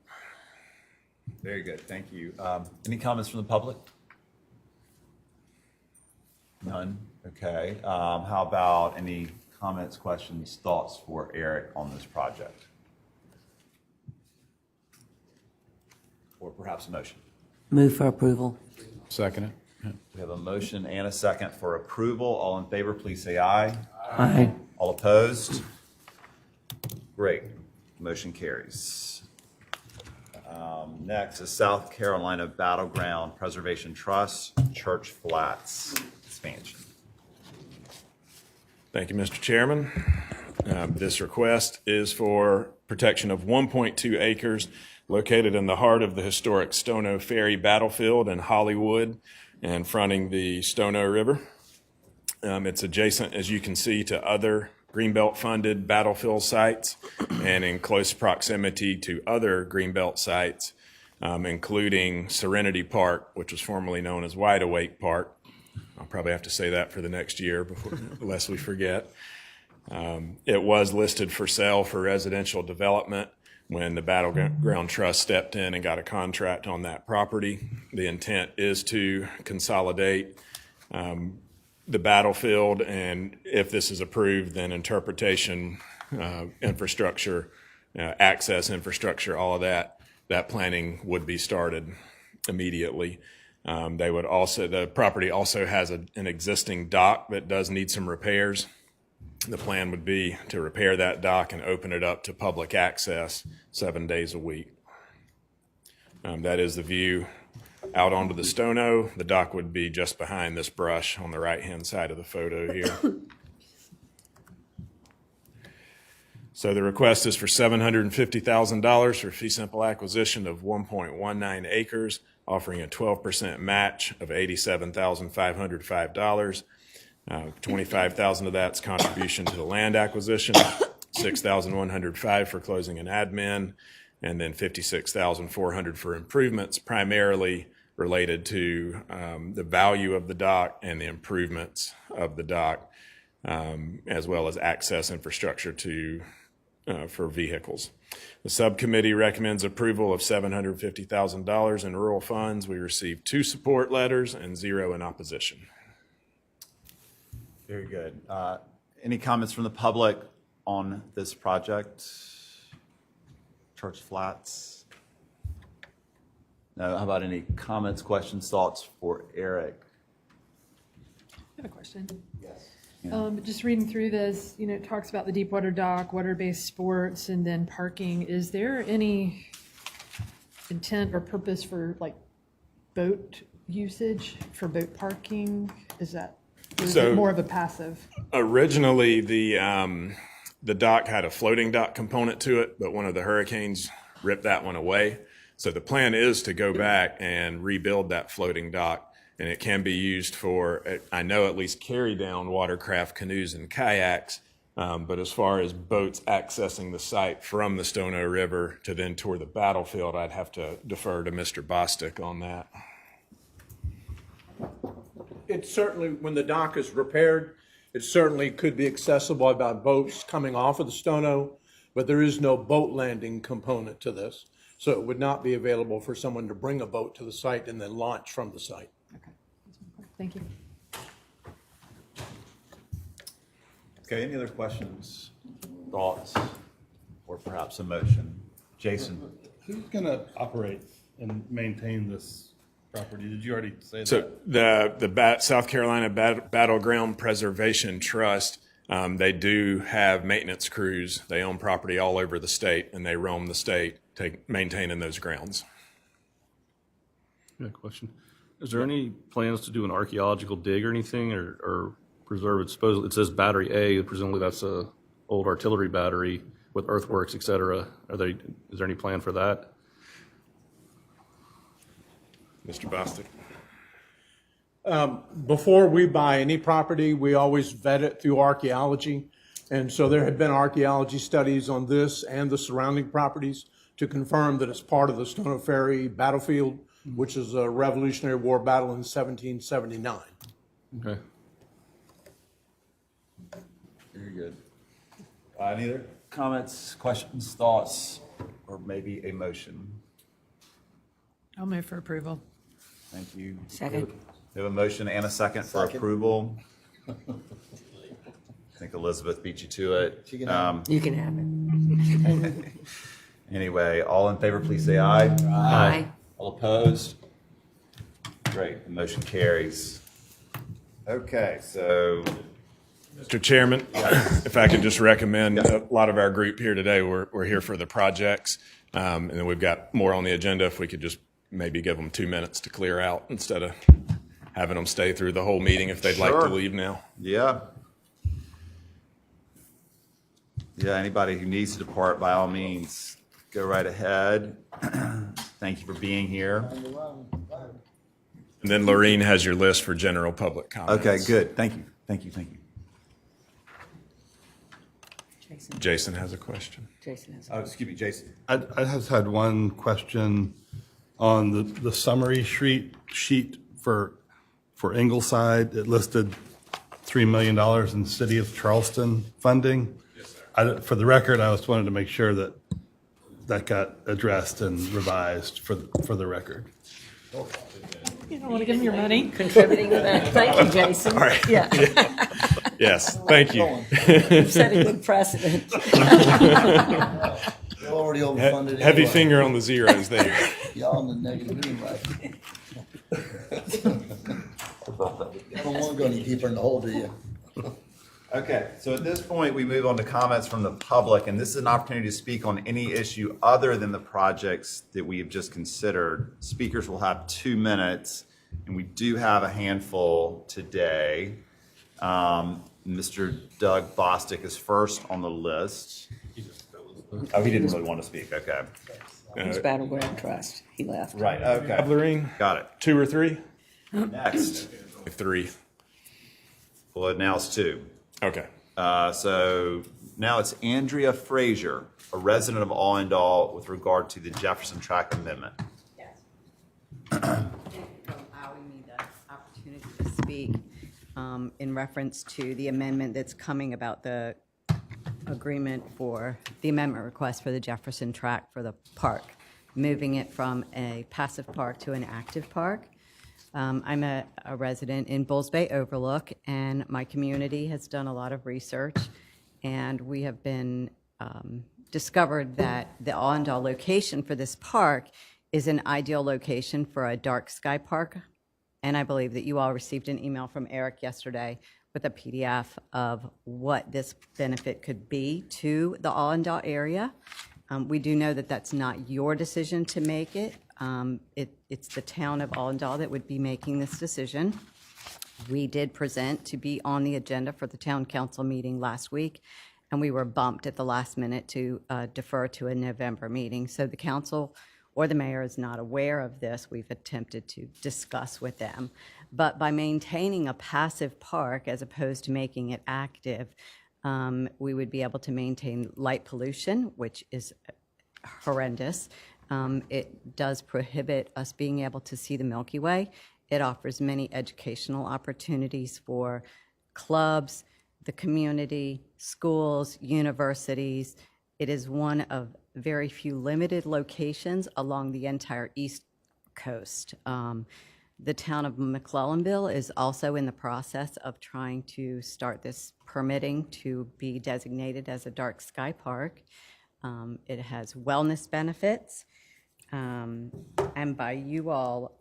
Very good, thank you. Any comments from the public? None? Okay. How about any comments, questions, thoughts for Eric on this project? Or perhaps a motion? Move for approval. Second it. We have a motion and a second for approval. All in favor, please say aye. Aye. All opposed? Great. Motion carries. Next is South Carolina Battleground Preservation Trust, Church Flats expansion. Thank you, Mr. Chairman. This request is for protection of 1.2 acres located in the heart of the historic Stono Ferry battlefield in Hollywood and fronting the Stono River. It's adjacent, as you can see, to other Greenbelt-funded battlefield sites and in close proximity to other Greenbelt sites, including Serenity Park, which was formerly known as Wide Awake Park. I'll probably have to say that for the next year lest we forget. It was listed for sale for residential development when the Battleground Trust stepped in and got a contract on that property. The intent is to consolidate the battlefield, and if this is approved, then interpretation, infrastructure, access infrastructure, all of that planning would be started immediately. The property also has an existing dock that does need some repairs. The plan would be to repair that dock and open it up to public access 7 days a week. That is the view out onto the Stono. The dock would be just behind this brush on the right-hand side of the photo here. So the request is for $750,000 for fee simple acquisition of 1.19 acres, offering a 12% match of $87,505. $25,000 of that's contribution to the land acquisition, $6,105 for closing and admin, and then 56,400 for improvements, primarily related to the value of the dock and the improvements of the dock, as well as access infrastructure for vehicles. The subcommittee recommends approval of $750,000 in rural funds. We received 2 support letters and 0 in opposition. Very good. Any comments from the public on this project? Church Flats? No, how about any comments, questions, thoughts for Eric? I have a question. Yes. Just reading through this, it talks about the deepwater dock, water-based sports, and then parking. Is there any intent or purpose for like boat usage for boat parking? Is it more of a passive? Originally, the dock had a floating dock component to it, but one of the hurricanes ripped that one away. So the plan is to go back and rebuild that floating dock. And it can be used for, I know, at least carry down watercraft, canoes, and kayaks. But as far as boats accessing the site from the Stono River to then toward the battlefield, I'd have to defer to Mr. Bostic on that. It certainly, when the dock is repaired, it certainly could be accessible by boats coming off of the Stono, but there is no boat landing component to this. So it would not be available for someone to bring a boat to the site and then launch from the site. Okay. Thank you. Okay, any other questions, thoughts, or perhaps a motion? Jason? Who's going to operate and maintain this property? Did you already say that? So the South Carolina Battleground Preservation Trust, they do have maintenance crews. They own property all over the state, and they roam the state maintaining those grounds. Yeah, question. Is there any plans to do an archaeological dig or anything, or preserve it? Supposedly it says Battery A. Presumably that's a old artillery battery with earthworks, et cetera. Is there any plan for that? Mr. Bostic. Before we buy any property, we always vet it through archaeology. And so there have been archaeology studies on this and the surrounding properties to confirm that it's part of the Stono Ferry battlefield, which is a Revolutionary War battle in 1779. Okay. Very good. Any other comments, questions, thoughts, or maybe a motion? I'll move for approval. Thank you. Second. We have a motion and a second for approval. I think Elizabeth beat you to it. You can have it. Anyway, all in favor, please say aye. Aye. All opposed? Great, the motion carries. Okay, so Mr. Chairman, if I could just recommend, a lot of our group here today, we're here for the projects. And then we've got more on the agenda. If we could just maybe give them 2 minutes to clear out instead of having them stay through the whole meeting if they'd like to leave now. Yeah. Yeah, anybody who needs to depart, by all means, go right ahead. Thank you for being here. And then Lorene has your list for general public comments. Okay, good. Thank you. Thank you. Thank you. Jason has a question. Jason has. Oh, excuse me, Jason. I just had one question on the summary sheet for Ingleside. It listed $3 million in City of Charleston funding. Yes, sir. For the record, I just wanted to make sure that got addressed and revised for the record. You don't want to give them your money? Contributing to that. Thank you, Jason. All right. Yeah. Yes, thank you. You've set a good precedent. You're already overfunded. Heavy anyway. finger on the zeros there. Y'all on the negative anyway. You don't want to go any deeper in the hole, do you? Okay, so at this point, we move on to comments from the public, and this is an opportunity to speak on any issue other than the projects that we have just considered. Speakers will have 2 minutes, and we do have a handful today. Mr. Doug Bostic is first on the list. Oh, he didn't really want to speak, okay. It's Battleground Trust. He left. Right, okay. Lorene, Got it. 2 or 3? Next, 3. well, now it's 2. Okay. So Now it's Andrea Frazier, a resident of Allendale, with regard to the Jefferson Tract Amendment. Thank you for allowing me the opportunity to speak in reference to the amendment that's coming about the agreement for the amendment request for the Jefferson Tract for the park, moving it from a passive park to an active park. I'm a resident in Bulls Bay Overlook, and my community has done a lot of research, and we have been discovered that the Allendale location for this park is an ideal location for a dark sky park. And I believe that you all received an email from Eric yesterday with a PDF of what this benefit could be to the Allendale area. We do know that that's not your decision to make it. It's the town of Allendale that would be making this decision. We did present to be on the agenda for the town council meeting last week, and we were bumped at the last minute to defer to a November meeting. So the council or the mayor is not aware of this. We've attempted to discuss with them. But by maintaining a passive park as opposed to making it active, we would be able to maintain light pollution, which is horrendous. It does prohibit us being able to see the Milky Way. It offers many educational opportunities for clubs, the community, schools, universities. It is one of very few limited locations along the entire East Coast. The town of McClellanville is also in the process of trying to start this permitting to be designated as a dark sky park. It has wellness benefits. And by you all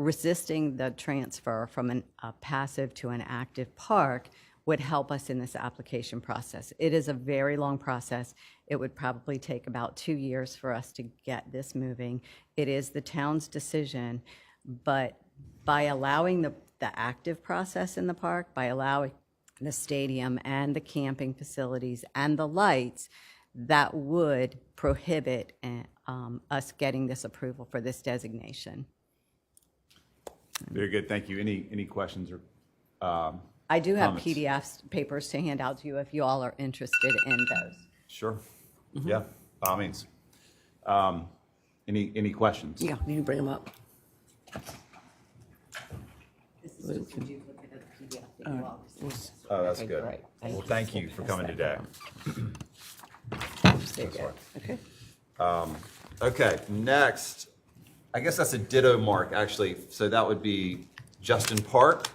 resisting the transfer from a passive to an active park would help us in this application process. It is a very long process. It would probably take about 2 years for us to get this moving. It is the town's decision, but by allowing the active process in the park, by allowing the stadium and the camping facilities and the lights, that would prohibit us getting this approval for this designation. Very good, thank you. Any questions or I do have comments? PDFs, papers to hand out to you if you all are interested in those. Sure. Yeah, by all means. Any questions? Yeah, you can bring them up. This is just a duplicate of the PDF that you all received. Oh, that's Okay, good. great. Well, thank you for coming today. Okay. Okay, next, I guess that's a ditto mark, actually. So that would be Justin Park,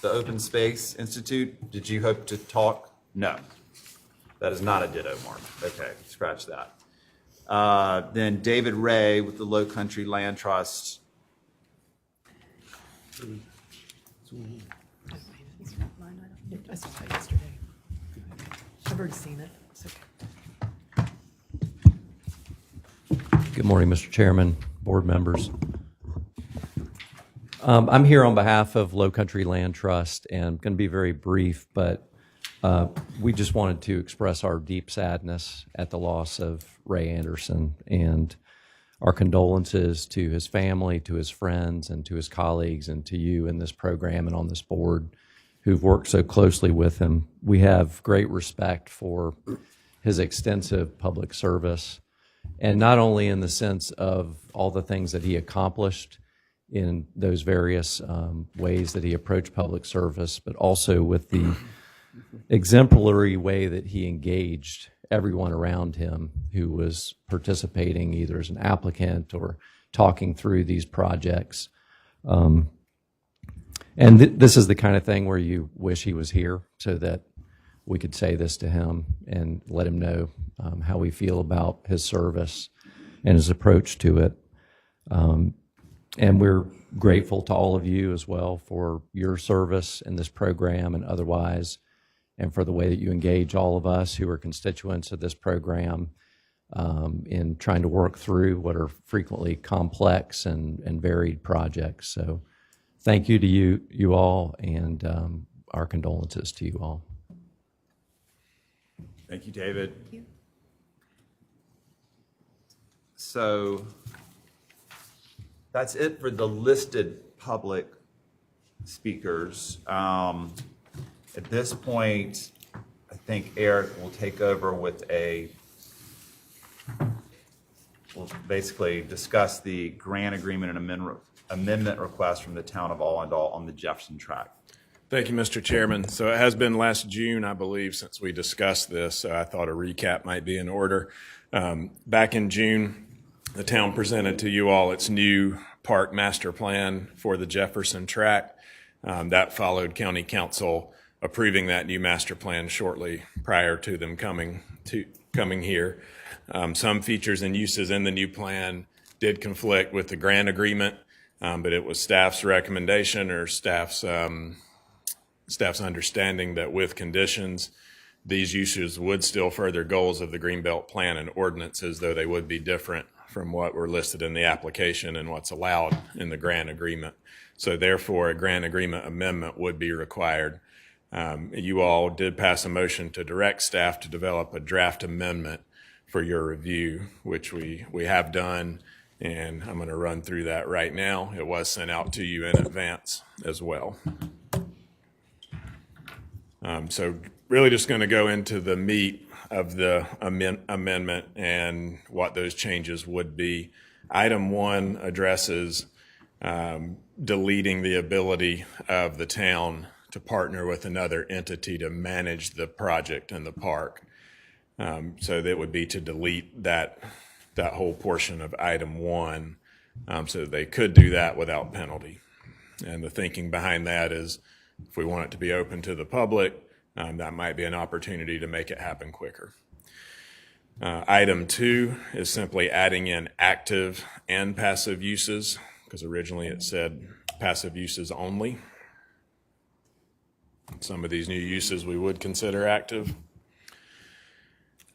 the Open Space Institute. Did you hope to talk? No, that is not a ditto mark. Okay, scratch that. Then David Ray with the Low Country Land Trust. I saw that yesterday. I've already seen it. It's okay. Good morning, Mr. Chairman, board members. I'm here on behalf of Low Country Land Trust, and I'm going to be very brief, but we just wanted to express our deep sadness at the loss of Ray Anderson and our condolences to his family, to his friends, and to his colleagues, and to you in this program and on this board who've worked so closely with him. We have great respect for his extensive public service, and not only in the sense of all the things that he accomplished in those various ways that he approached public service, but also with the exemplary way that he engaged everyone around him who was participating either as an applicant or talking through these projects. And this is the kind of thing where you wish he was here so that we could say this to him and let him know how we feel about his service and his approach to it. And we're grateful to all of you as well for your service in this program and otherwise, and for the way that you engage all of us who are constituents of this program in trying to work through what are frequently complex and varied projects. So thank you to you all, and our condolences to you all. Thank you, David. Thank you. So that's it for the listed public speakers. At this point, I think Eric will take over with we'll basically discuss the grant agreement and amendment request from the town of Allendale on the Jefferson tract. Thank you, Mr. Chairman. So it has been last June, I believe, since we discussed this, so I thought a recap might be in order. Back in June, the town presented to you all its new park master plan for the Jefferson tract. That followed county council approving that new master plan shortly prior to them coming here. Some features and uses in the new plan did conflict with the grant agreement, but it was staff's recommendation or staff's understanding that with conditions, these uses would still further goals of the Greenbelt plan and ordinances, though they would be different from what were listed in the application and what's allowed in the grant agreement. So therefore, a grant agreement amendment would be required. You all did pass a motion to direct staff to develop a draft amendment for your review, which we have done, and I'm going to run through that right now. It was sent out to you in advance as well. So really just going to go into the meat of the amendment and what those changes would be. Item 1 addresses deleting the ability of the town to partner with another entity to manage the project in the park. So that would be to delete that whole portion of item 1, so they could do that without penalty. And the thinking behind that is if we want it to be open to the public, that might be an opportunity to make it happen quicker. Item 2 is simply adding in active and passive uses, because originally it said passive uses only. Some of these new uses we would consider active.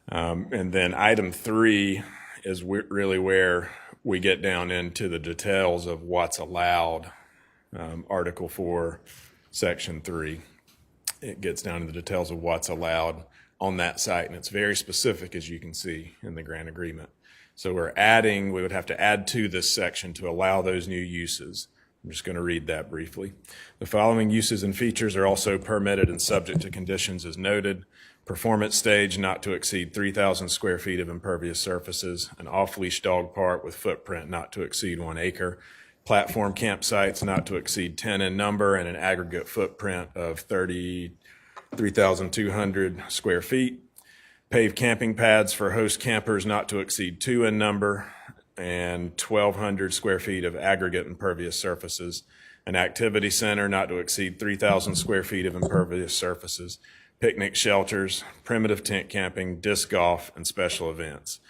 And then item 3 is really where we get down into the details of what's allowed. Article 4, Section 3. It gets down to the details of what's allowed on that site, and it's very specific, as you can see in the grant agreement. So we would have to add to this section to allow those new uses. I'm just going to read that briefly. The following uses and features are also permitted and subject to conditions as noted. Performance stage not to exceed 3,000 square feet of impervious surfaces, an off-leash dog park with footprint not to exceed 1 acre, platform campsites not to exceed 10 in number and an aggregate footprint of 33,200 square feet, paved camping pads for host campers not to exceed 2 in number and 1,200 square feet of aggregate impervious surfaces, an activity center not to exceed 3,000 square feet of impervious surfaces, picnic shelters, primitive tent camping, disc golf, and special events.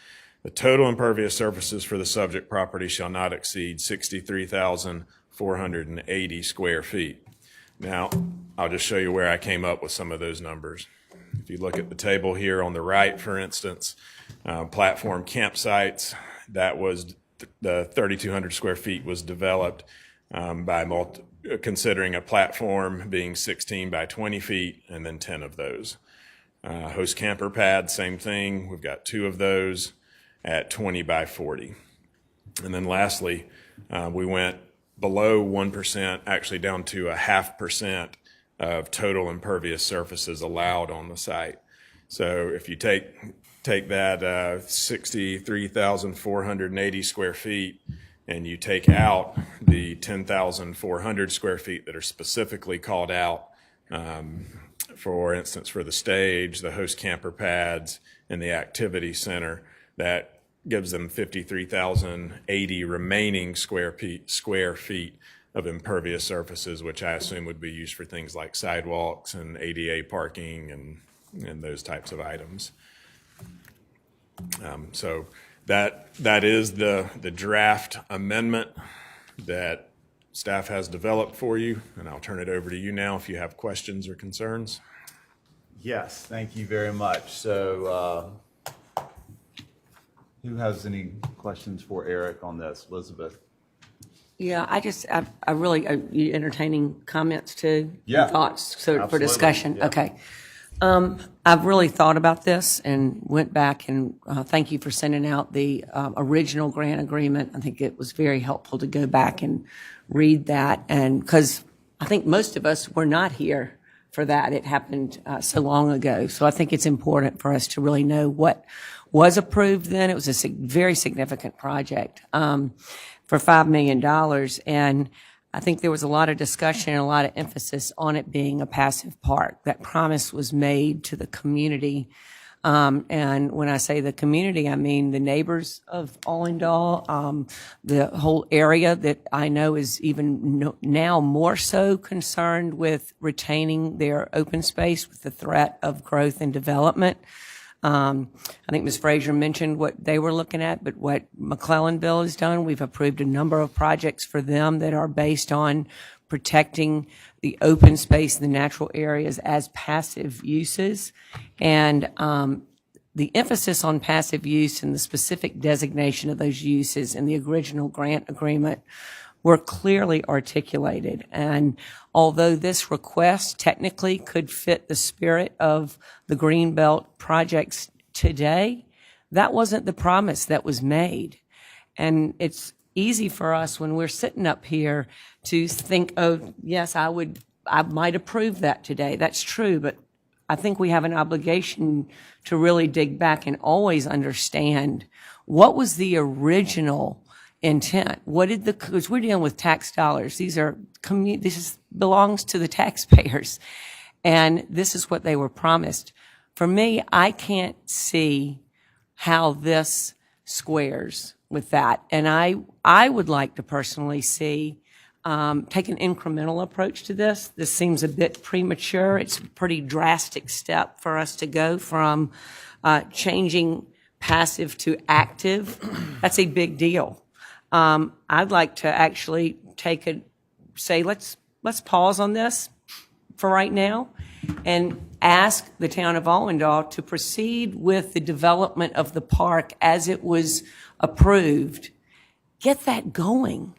The total impervious surfaces for the subject property shall not exceed 63,480 square feet. Now, I'll just show you where I came up with some of those numbers. If you look at the table here on the right, for instance, platform campsites, that was the 3,200 square feet was developed by considering a platform being 16 by 20 feet and then 10 of those. Host camper pad, same thing. We've got 2 of those at 20 by 40. And then lastly, we went below 1%, actually down to 0.5% of total impervious surfaces allowed on the site. So if you take that 63,480 square feet and you take out the 10,400 square feet that are specifically called out, for instance, for the stage, the host camper pads, and the activity center, that gives them 53,080 remaining square feet of impervious surfaces, which I assume would be used for things like sidewalks and ADA parking and those types of items. So that is the draft amendment that staff has developed for you, and I'll turn it over to you now if you have questions or concerns. Yes, thank you very much. So who has any questions for Eric on this? Elizabeth? Yeah, I really, you entertaining comments too? Yeah. Thoughts for Absolutely. discussion? Yeah. Okay. I've really thought about this and went back and thank you for sending out the original grant agreement. I think it was very helpful to go back and read that, and because I think most of us were not here for that. It happened so long ago. So I think it's important for us to really know what was approved then. It was a very significant project for $5 million. And I think there was a lot of discussion and a lot of emphasis on it being a passive park. That promise was made to the community. And when I say the community, I mean the neighbors of Allendale, the whole area that I know is even now more so concerned with retaining their open space with the threat of growth and development. I think Ms. Frazier mentioned what they were looking at, but what McClellanville has done, we've approved a number of projects for them that are based on protecting the open space and the natural areas as passive uses. And the emphasis on passive use and the specific designation of those uses in the original grant agreement were clearly articulated. And although this request technically could fit the spirit of the Greenbelt projects today, that wasn't the promise that was made. And it's easy for us when we're sitting up here to think, oh, yes, I might approve that today. That's true, but I think we have an obligation to really dig back and always understand what was the original intent. Because we're dealing with tax dollars. This belongs to the taxpayers. And this is what they were promised. For me, I can't see how this squares with that. And I would like to personally see take an incremental approach to this. This seems a bit premature. It's a pretty drastic step for us to go from changing passive to active. That's a big deal. I'd like to actually say, let's pause on this for right now and ask the town of Allendale to proceed with the development of the park as it was approved. Get that going.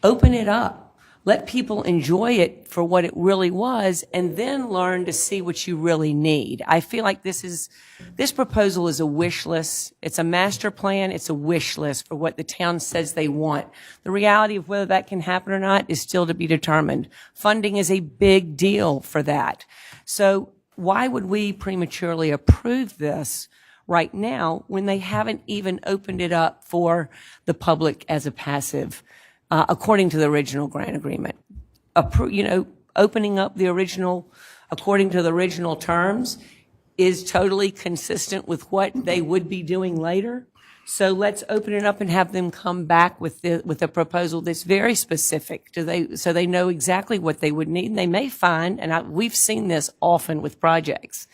Open it up. Let people enjoy it for what it really was, and then learn to see what you really need. I feel like this proposal is a wish list. It's a master plan. It's a wish list for what the town says they want. The reality of whether that can happen or not is still to be determined. Funding is a big deal for that. So why would we prematurely approve this right now when they haven't even opened it up for the public as a passive? According to the original grant agreement. Opening up the original, according to the original terms, is totally consistent with what they would be doing later. So let's open it up and have them come back with a proposal that's very specific so they know exactly what they would need. And they may find, and we've seen this often with projects,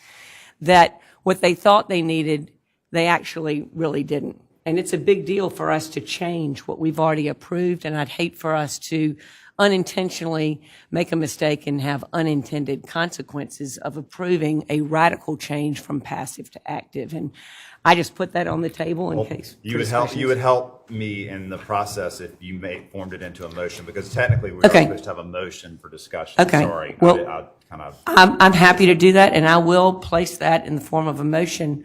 that what they thought they needed, they actually really didn't. And it's a big deal for us to change what we've already approved, and I'd hate for us to unintentionally make a mistake and have unintended consequences of approving a radical change from passive to active. And I just put that on the table in case. You would help me in the process if you formed it into a motion, because technically we are supposed to have a motion for discussion. Okay. Sorry. Well, I'm happy to do that, and I will place that in the form of a motion.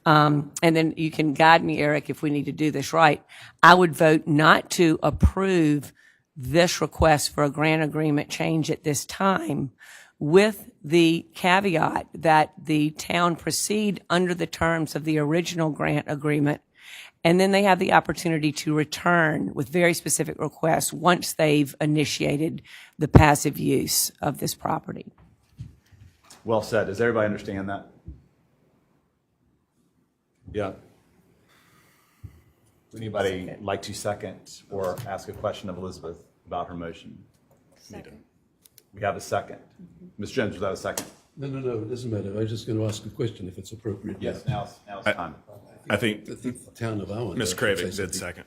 And then you can guide me, Eric, if we need to do this right. I would vote not to approve this request for a grant agreement change at this time, with the caveat that the town proceed under the terms of the original grant agreement, and then they have the opportunity to return with very specific requests once they've initiated the passive use of this property. Well said. Does everybody understand that? Yeah. Would anybody like to second or ask a question of Elizabeth about her motion? Second. We have a second. Ms. Jones, was that a second? No, it doesn't matter. I was just going to ask a question if it's appropriate. Yes, now it's time. I think the town of Allendale. Ms. Kravick did second.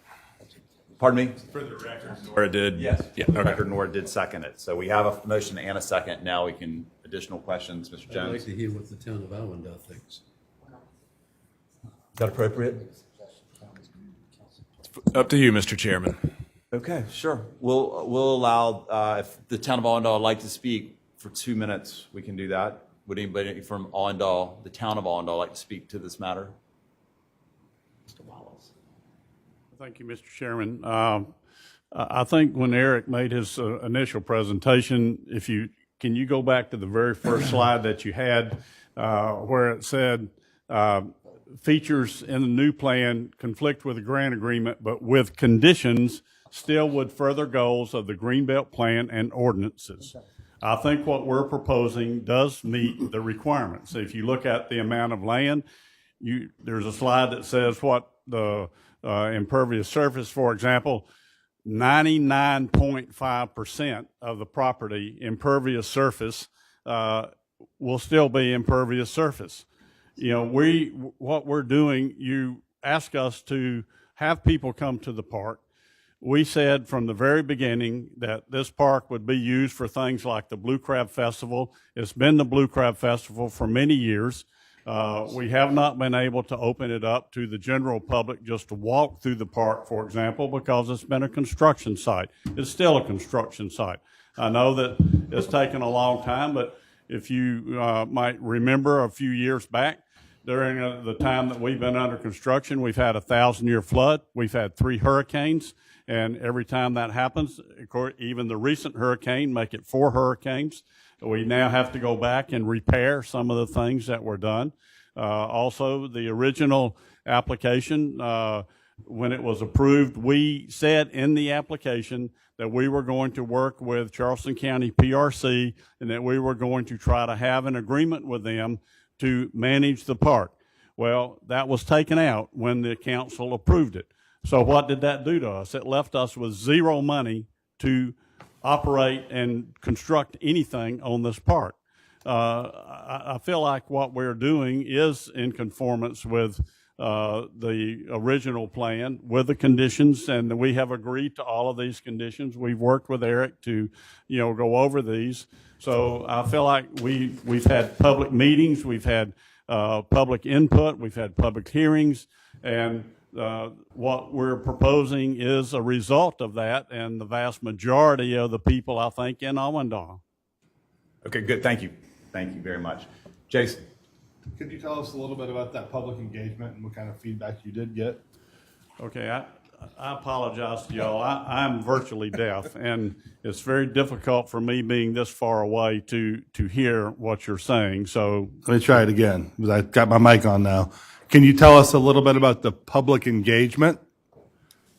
Pardon me? For the record, Nora did. Yes. Yeah. For the Okay. record, Nora did second it. So we have a motion and a second. Now we can, additional questions, Mr. I'd Jones. like to hear what the town of Allendale thinks. Is that appropriate? Up to you, Mr. Chairman. Okay, sure. We'll allow, if the town of Allendale would like to speak for 2 minutes, we can do that. Would anybody from Allendale, the town of Allendale, like to speak to this matter? Mr. Wallace. Thank you, Mr. Chairman. I think when Eric made his initial presentation, if you can you go back to the very first slide that you had, where it said, features in the new plan conflict with the grant agreement, but with conditions still would further goals of the Greenbelt plan and ordinances. I think what we're proposing does meet the requirements. If you look at the amount of land, there's a slide that says what the impervious surface, for example, 99.5% of the property impervious surface will still be impervious surface. You know, what we're doing, you ask us to have people come to the park. We said from the very beginning that this park would be used for things like the Blue Crab Festival. It's been the Blue Crab Festival for many years. We have not been able to open it up to the general public just to walk through the park, for example, because it's been a construction site. It's still a construction site. I know that it's taken a long time, but if you might remember a few years back, during the time that we've been under construction, we've had a 1,000-year flood. We've had 3 hurricanes. And every time that happens, of course, even the recent hurricane, make it 4 hurricanes. We now have to go back and repair some of the things that were done. Also, the original application, when it was approved, we said in the application that we were going to work with Charleston County PRC and that we were going to try to have an agreement with them to manage the park. Well, that was taken out when the council approved it. So what did that do to us? It left us with 0 money to operate and construct anything on this park. I feel like what we're doing is in conformance with the original plan, with the conditions, and we have agreed to all of these conditions. We've worked with Eric to, go over these. So I feel like we've had public meetings, we've had public input, we've had public hearings, and what we're proposing is a result of that, and the vast majority of the people, I think, in Owendon. Okay, good. Thank you. Thank you very much. Jason. Could you tell us a little bit about that public engagement and what kind of feedback you did get? Okay, I apologize to y'all. I'm virtually deaf, and it's very difficult for me being this far away to hear what you're saying. So Let me try it again, because I've got my mic on now. Can you tell us a little bit about the public engagement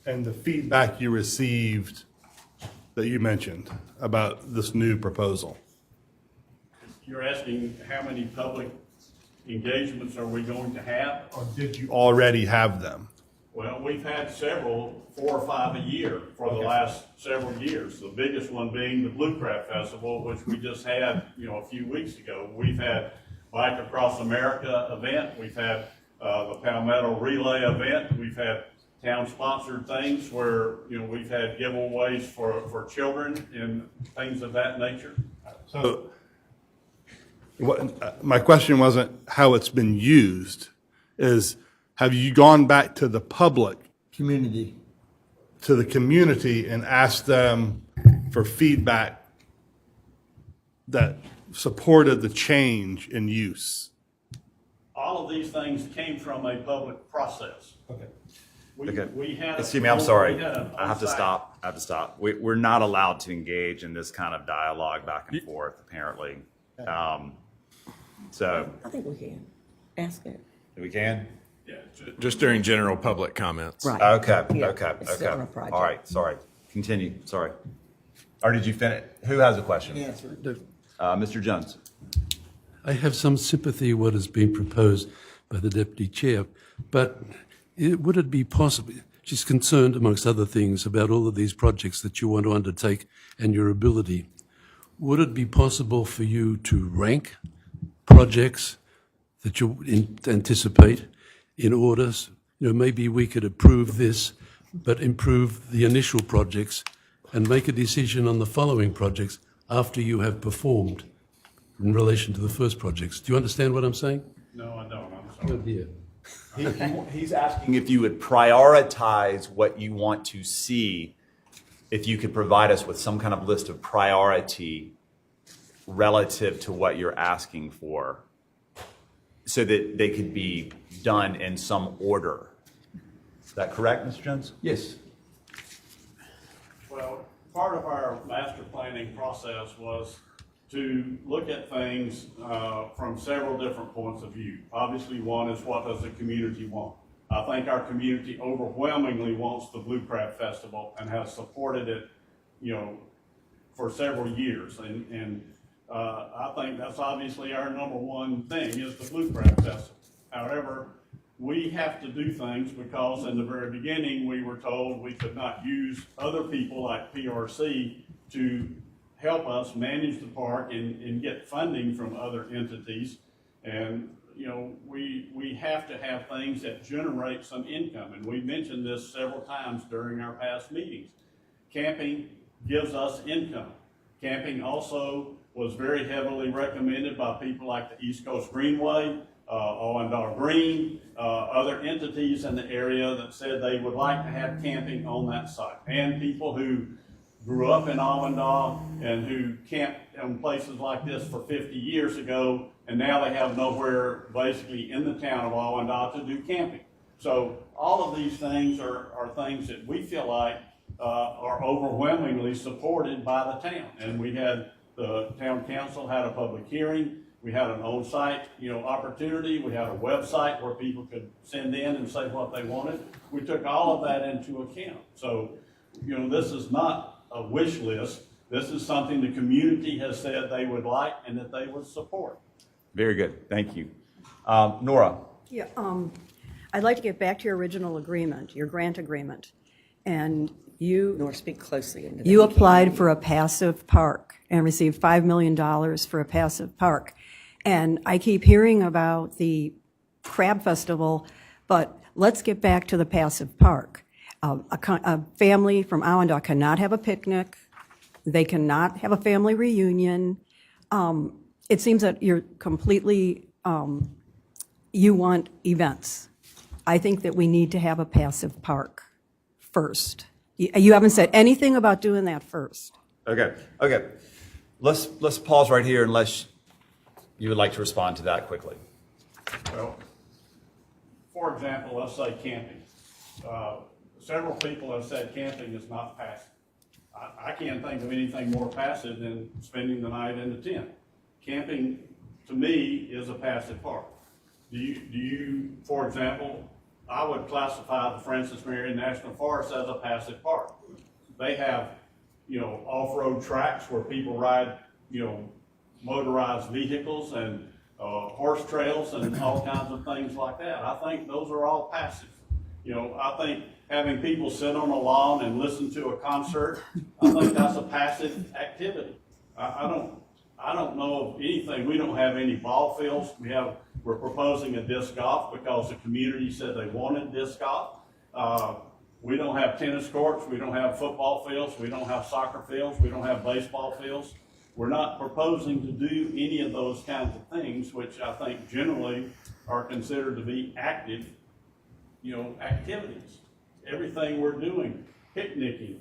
and the feedback you received that you mentioned about this new proposal? you're asking how many public engagements are we going to have? Or did you already have them? Well, we've had several, 4 or 5 a year for the last several years. The biggest one being the Blue Crab Festival, which we just had, a few weeks ago. We've had Bike Across America event. We've had the Palmetto Relay event. We've had town-sponsored things where, we've had giveaways for children and things of that nature. So my question wasn't how it's been used, is have you gone back to the public, to the community, and asked them for feedback that supported the change in use? All of these things came from a public process. Okay. We had Excuse me, I'm sorry. I have to stop. We're not allowed to engage in this kind of dialogue back and forth, apparently. So I think we can ask it. we can? Yeah, just during general public comments. Right. Okay, Yeah, okay, it's still on a okay. project. All right, sorry. Continue, sorry. Or did you finish? Who has a question? Mr. Jones. I have some sympathy with what is being proposed by the deputy chair, but would it be possible, she's concerned, amongst other things, about all of these projects that you want to undertake and your ability. Would it be possible for you to rank projects that you anticipate in orders? Maybe we could approve this, but improve the initial projects and make a decision on the following projects after you have performed in relation to the first projects. Do you understand what I'm saying? No, I don't. I'm sorry. Oh, dear. He's asking if you would prioritize what you want to see, if you could provide us with some kind of list of priority relative to what you're asking for, so that they could be done in some order. Is that correct, Mr. Jones? Yes. Well, part of our master planning process was to look at things from several different points of view. Obviously, one is what does the community want? I think our community overwhelmingly wants the Blue Crab Festival and has supported it, for several years. And I think that's obviously our number one thing is the Blue Crab Festival. However, we have to do things because in the very beginning, we were told we could not use other people like PRC to help us manage the park and get funding from other entities. And, we have to have things that generate some income. And we mentioned this several times during our past meetings. Camping gives us income. Camping also was very heavily recommended by people like the East Coast Greenway, Owendar Green, other entities in the area that said they would like to have camping on that site. And people who grew up in Owendar and who camped in places like this for 50 years ago, and now they have nowhere basically in the town of Owendar to do camping. So all of these things are things that we feel like are overwhelmingly supported by the town. And we had, the town council had a public hearing. We had an on-site, opportunity. We had a website where people could send in and say what they wanted. We took all of that into account. So, this is not a wish list. This is something the community has said they would like and that they would support. Very good. Thank you. Nora. Yeah, I'd like to get back to your original agreement, your grant agreement. And Nora, speak closely into that. you applied for a passive park and received $5 million for a passive park. And I keep hearing about the Crab Festival, but let's get back to the passive park. A family from Owendar cannot have a picnic. They cannot have a family reunion. It seems that you're completely, you want events. I think that we need to have a passive park first. You haven't said anything about doing that first. Okay. Let's pause right here unless you would like to respond to that quickly. Well, for example, let's say camping. Several people have said camping is not passive. I can't think of anything more passive than spending the night in the tent. Camping, to me, is a passive park. Do you, for example, I would classify the Francis Marion National Forest as a passive park. They have, off-road tracks where people ride, motorized vehicles and horse trails and all kinds of things like that. I think those are all passive. I think having people sit on a lawn and listen to a concert, I think that's a passive activity. I don't know of anything. We don't have any ball fields. We're proposing a disc golf because the community said they wanted disc golf. We don't have tennis courts. We don't have football fields. We don't have soccer fields. We don't have baseball fields. We're not proposing to do any of those kinds of things, which I think generally are considered to be active, activities. Everything we're doing, picnicking,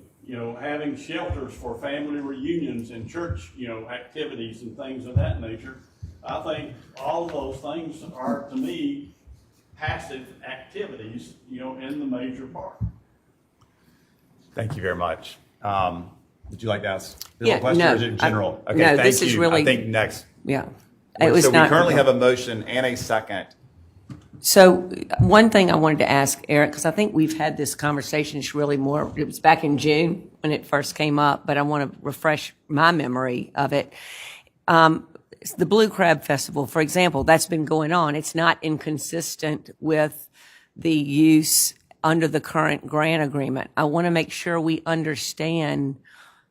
having shelters for family reunions and church, activities and things of that nature. I think all of those things are, to me, passive activities, in the major park. Thank you very much. Would you like to ask a Yeah, question no, or is it general? Okay, no, thank this is you. really- I think next. Yeah. It was So we not- currently have a motion and a second. So one thing I wanted to ask Eric, because I think we've had this conversation, it was back in June when it first came up, but I want to refresh my memory of it. The Blue Crab Festival, for example, that's been going on. It's not inconsistent with the use under the current grant agreement. I want to make sure we understand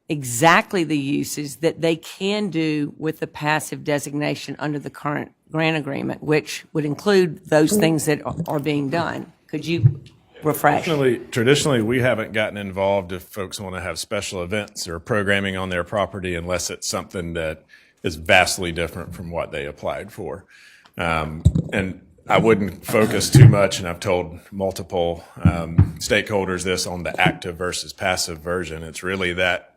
exactly the uses that they can do with the passive designation under the current grant agreement, which would include those things that are being done. Could you refresh? Traditionally, we haven't gotten involved if folks want to have special events or programming on their property unless it's something that is vastly different from what they applied for. And I wouldn't focus too much, and I've told multiple stakeholders this, on the active versus passive version. It's really that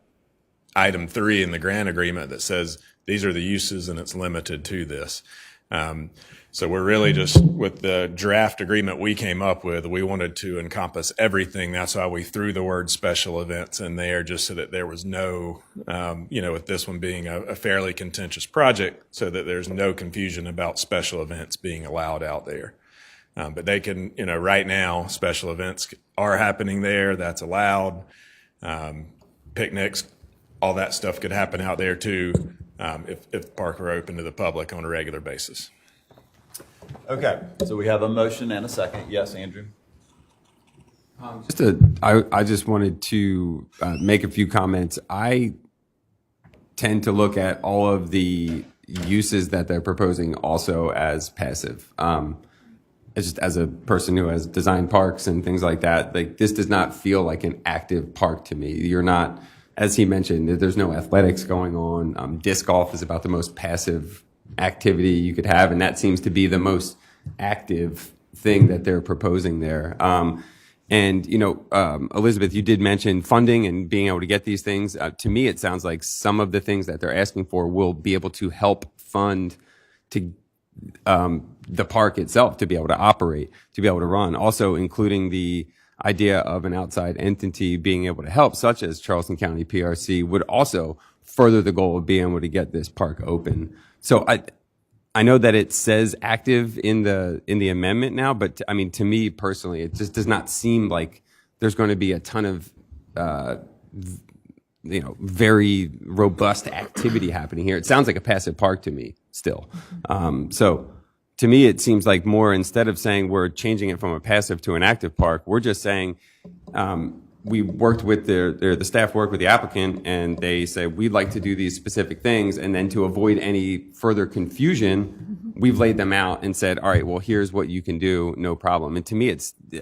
item 3 in the grant agreement that says these are the uses and it's limited to this. So we're really just, with the draft agreement we came up with, we wanted to encompass everything. That's why we threw the word special events in there, just so that there was no, with this one being a fairly contentious project, so that there's no confusion about special events being allowed out there. But they can, right now, special events are happening there. That's allowed. Picnics, all that stuff could happen out there too, if the park were open to the public on a regular basis. Okay, so we have a motion and a second. Yes, Andrew? I just wanted to make a few comments. I tend to look at all of the uses that they're proposing also as passive. It's just, as a person who has designed parks and things like that, like, this does not feel like an active park to me. You're not, as he mentioned, there's no athletics going on. Disc golf is about the most passive activity you could have, and that seems to be the most active thing that they're proposing there. Elizabeth, you did mention funding and being able to get these things. To me, it sounds like some of the things that they're asking for will be able to help fund to the park itself to be able to operate, to be able to run. Also, including the idea of an outside entity being able to help, such as Charleston County PRC, would also further the goal of being able to get this park open. So I know that it says active in the amendment now, but to me personally, it just does not seem like there's going to be a ton of very robust activity happening here. It sounds like a passive park to me still. So to me, it seems like more, instead of saying we're changing it from a passive to an active park, we're just saying we worked with the staff worked with the applicant, and they say we'd like to do these specific things, and then to avoid any further confusion, we've laid them out and said, all right, well, here's what you can do, no problem. And to me,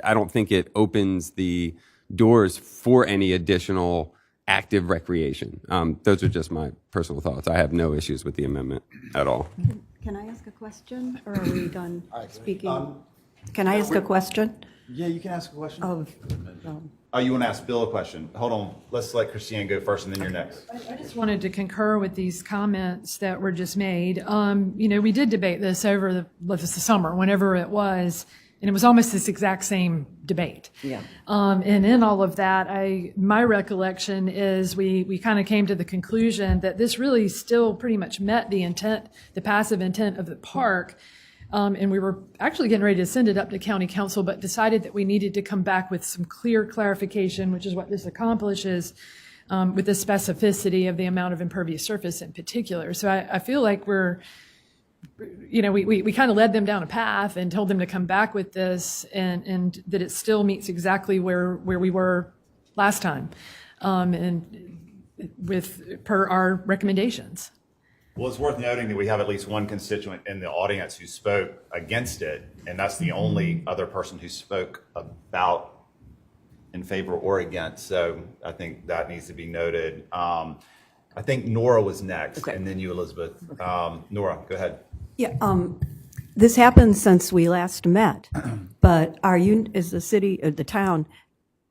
I don't think it opens the doors for any additional active recreation. Those are just my personal thoughts. I have no issues with the amendment at all. Can I ask a question, or are we done speaking? Can I ask a question? Yeah, you can ask a question. Of, You want to ask Bill a question? Hold on. Let's let Christiane go first, and then you're next. I just wanted to concur with these comments that were just made. We did debate this over the summer, whenever it was, and it was almost this exact same debate. Yeah. And in all of that, my recollection is we kind of came to the conclusion that this really still pretty much met the intent, the passive intent of the park. And we were actually getting ready to send it up to county council, but decided that we needed to come back with some clear clarification, which is what this accomplishes, with the specificity of the amount of impervious surface in particular. So I feel like we kind of led them down a path and told them to come back with this, and that it still meets exactly where we were last time, and per our recommendations. Well, it's worth noting that we have at least one constituent in the audience who spoke against it, and that's the only other person who spoke about in favor or against. So I think that needs to be noted. I think Nora was next, and then you, Elizabeth. Nora, go ahead. Yeah, this happened since we last met, but is the town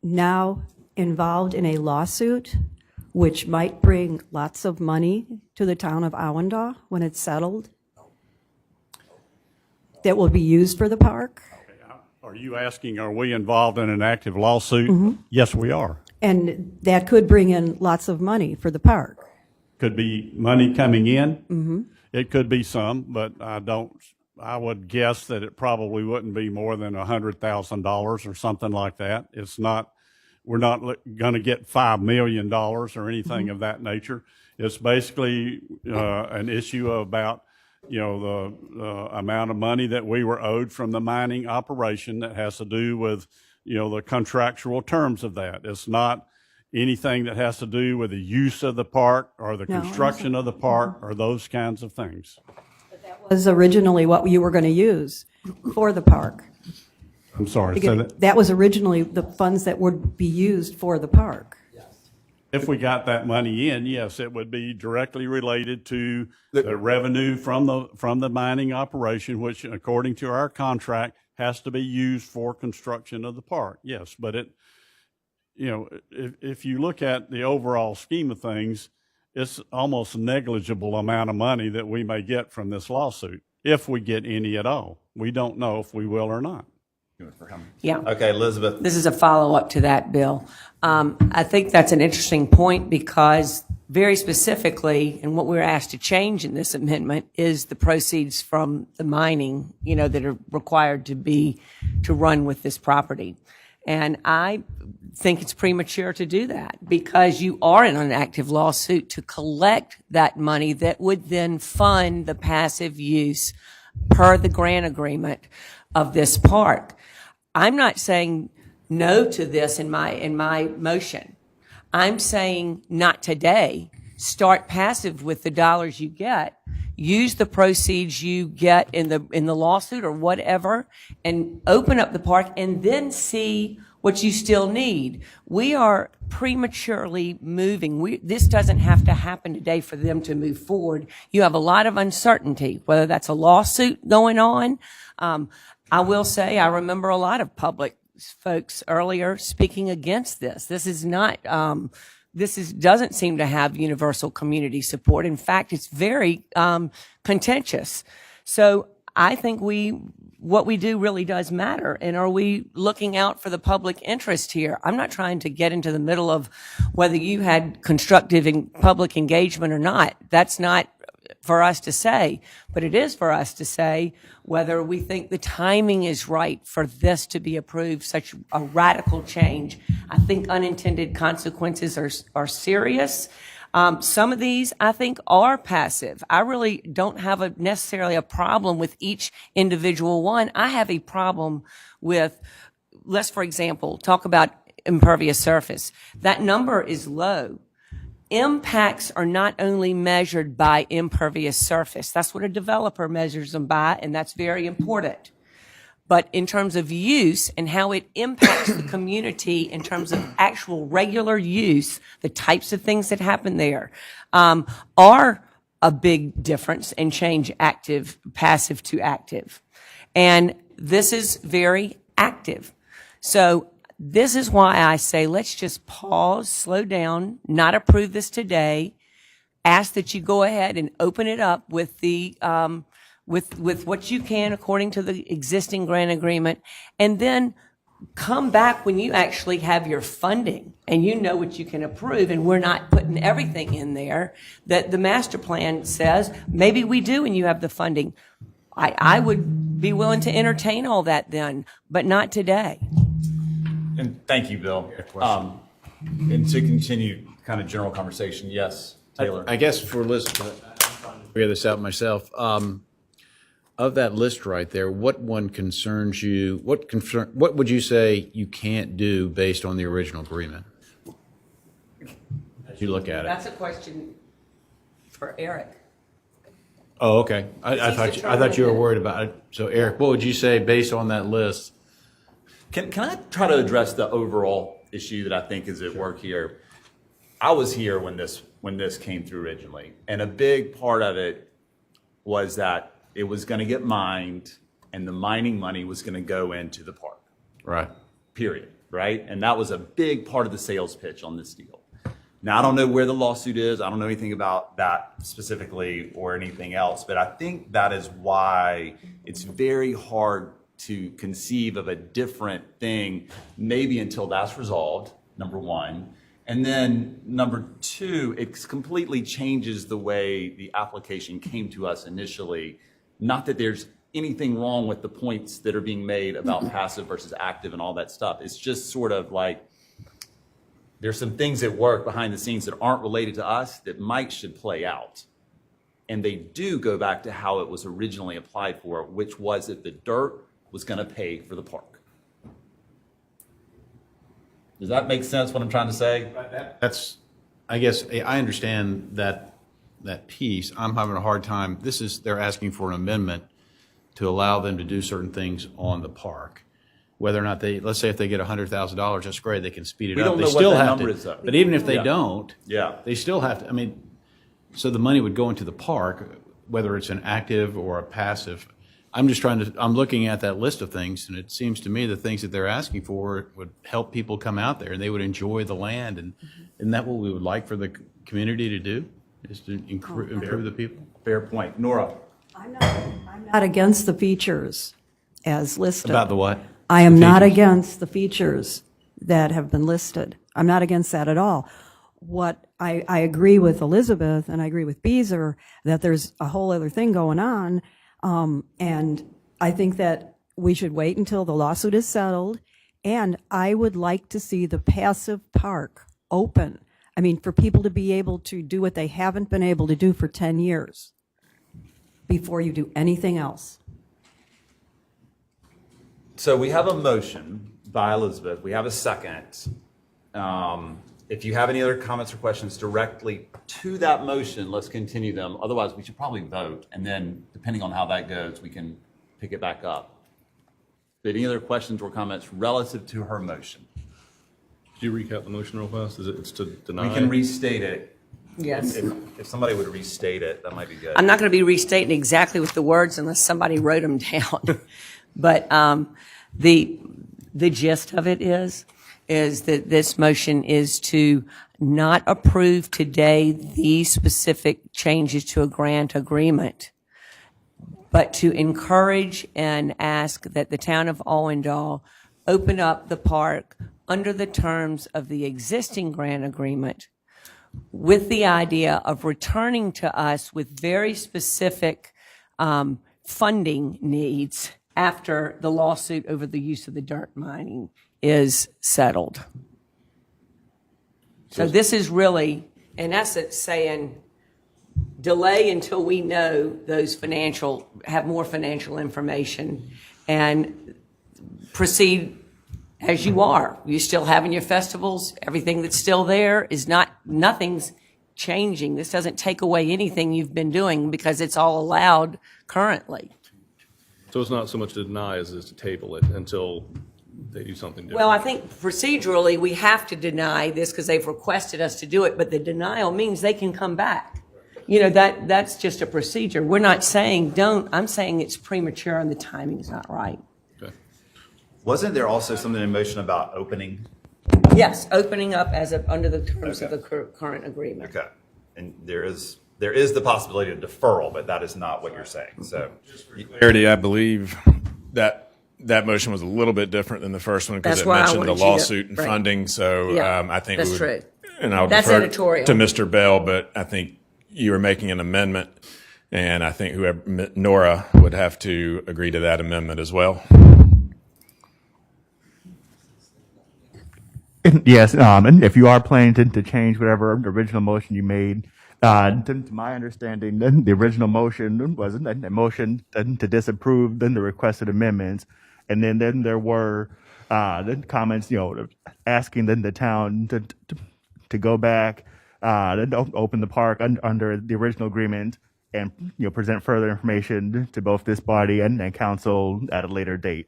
now involved in a lawsuit which might bring lots of money to the town of Awendaw when it's settled, that will be used for the park? Are you asking, are we involved in an active lawsuit? Yes, we are. And that could bring in lots of money for the park. Could be money coming in. It could be some, but I would guess that it probably wouldn't be more than $100,000 or something like that. We're not going to get $5 million or anything of that nature. It's basically an issue about, the amount of money that we were owed from the mining operation that has to do with, the contractual terms of that. It's not anything that has to do with the use of the park or the construction of the park or those kinds of things. But that was originally what you were going to use for the park. I'm sorry. Because that was originally the funds that would be used for the park. If we got that money in, yes, it would be directly related to the revenue from the mining operation, which, according to our contract, has to be used for construction of the park. Yes, but if you look at the overall scheme of things, it's almost negligible amount of money that we may get from this lawsuit. if we get any at all. We don't know if we will or not. Yeah. Okay, Elizabeth. This is a follow-up to that, Bill. I think that's an interesting point because very specifically, and what we're asked to change in this amendment is the proceeds from the mining, that are required to run with this property. And I think it's premature to do that because you are in an active lawsuit to collect that money that would then fund the passive use per the grant agreement of this park. I'm not saying no to this in my motion. I'm saying not today. Start passive with the dollars you get. Use the proceeds you get in the lawsuit or whatever, and open up the park, and then see what you still need. We are prematurely moving. This doesn't have to happen today for them to move forward. You have a lot of uncertainty, whether that's a lawsuit going on. I will say I remember a lot of public folks earlier speaking against this. This is not, doesn't seem to have universal community support. In fact, it's very contentious. So I think what we do really does matter. And are we looking out for the public interest here? I'm not trying to get into the middle of whether you had constructive public engagement or not. That's not for us to say, but it is for us to say whether we think the timing is right for this to be approved, such a radical change. I think unintended consequences are serious. Some of these, I think, are passive. I really don't have necessarily a problem with each individual one. I have a problem with, let's, for example, talk about impervious surface. That number is low. Impacts are not only measured by impervious surface. That's what a developer measures them by, and that's very important. But in terms of use and how it impacts the community in terms of actual regular use, the types of things that happen there are a big difference and change passive to active. And this is very active. So this is why I say let's just pause, slow down, not approve this today. Ask that you go ahead and open it up with the with what you can according to the existing grant agreement, and then come back when you actually have your funding and you know what you can approve, and we're not putting everything in there that the master plan says. Maybe we do and you have the funding. I would be willing to entertain all that then, but not today. And thank you, Bill. And to continue kind of general conversation, yes, Taylor. I guess for Liz, I'm trying to figure this out myself. Of that list right there, what one concerns you? What would you say you can't do based on the original agreement? As you look at it. That's a question for Eric. Oh, okay. I thought you were worried about it. So, Eric, what would you say based on that list? Can I try to address the overall issue that I think is at work here? I was here when this came through originally, and a big part of it was that it was going to get mined, and the mining money was going to go into the park. Right. Period. Right? And that was a big part of the sales pitch on this deal. Now, I don't know where the lawsuit is. I don't know anything about that specifically or anything else, but I think that is why it's very hard to conceive of a different thing, maybe until that's resolved, number one. And then number two, it completely changes the way the application came to us initially. Not that there's anything wrong with the points that are being made about passive versus active and all that stuff. It's just sort of like there's some things at work behind the scenes that aren't related to us that should play out. And they do go back to how it was originally applied for, which was that the dirt was going to pay for the park. Does that make sense, what I'm trying to say? That's, I guess, I understand that piece. I'm having a hard time. They're asking for an amendment to allow them to do certain things on the park. Whether or not let's say if they get $100,000, that's great. They can speed it up. We don't know what that number is, though. But even if they don't, yeah, they still have to. I mean, so the money would go into the park, whether it's an active or a passive. I'm looking at that list of things, and it seems to me the things that they're asking for would help people come out there and they would enjoy the land. And isn't that what we would like for the community to do, is to improve the people? Fair point. Nora? I'm not against the features as listed. About the what? I am not against the features that have been listed. I'm not against that at all. What I agree with Elizabeth and I agree with Beezer that there's a whole other thing going on. And I think that we should wait until the lawsuit is settled. And I would like to see the passive park open. I mean, for people to be able to do what they haven't been able to do for 10 years before you do anything else. So we have a motion by Elizabeth. We have a second. If you have any other comments or questions directly to that motion, let's continue them. Otherwise, we should probably vote. And then depending on how that goes, we can pick it back up. But any other questions or comments relative to her motion? Could you recap the motion real fast? It's to deny? We can restate it. Yes. If somebody would restate it, that might be good. I'm not going to be restating exactly with the words unless somebody wrote them down. But the gist of it is that this motion is to not approve today these specific changes to a grant agreement, but to encourage and ask that the town of Owendale open up the park under the terms of the existing grant agreement, with the idea of returning to us with very specific funding needs after the lawsuit over the use of the dirt mining is settled. So this is really, in essence, saying delay until we know have more financial information, and proceed as you are. You're still having your festivals. Everything that's still there is nothing's changing. This doesn't take away anything you've been doing because it's all allowed currently. So it's not so much to deny as it is to table it until they do something different? Well, I think procedurally we have to deny this because they've requested us to do it, but the denial means they can come back. You know, that's just a procedure. We're not saying don't. I'm saying it's premature and the timing's not right. Okay. Wasn't there also something in motion about opening? Yes, opening up under the terms of the current agreement. Okay. And there is the possibility of deferral, but that is not what you're saying. So, Clarity, I believe that motion was a little bit different than the first one because That's it why I mentioned the wanted you to- lawsuit and right. funding. So Yeah, I think that's we would, true. and I'll That's defer editorial. to Mr. Bell, but I think you were making an amendment, and I think whoever Nora would have to agree to that amendment as well. Yes, and if you are planning to change whatever original motion you made, to my understanding, then the original motion was a motion to disapprove then the requested amendments, and then there were then comments, asking then the town to go back, then open the park under the original agreement, and present further information to both this body and council at a later date.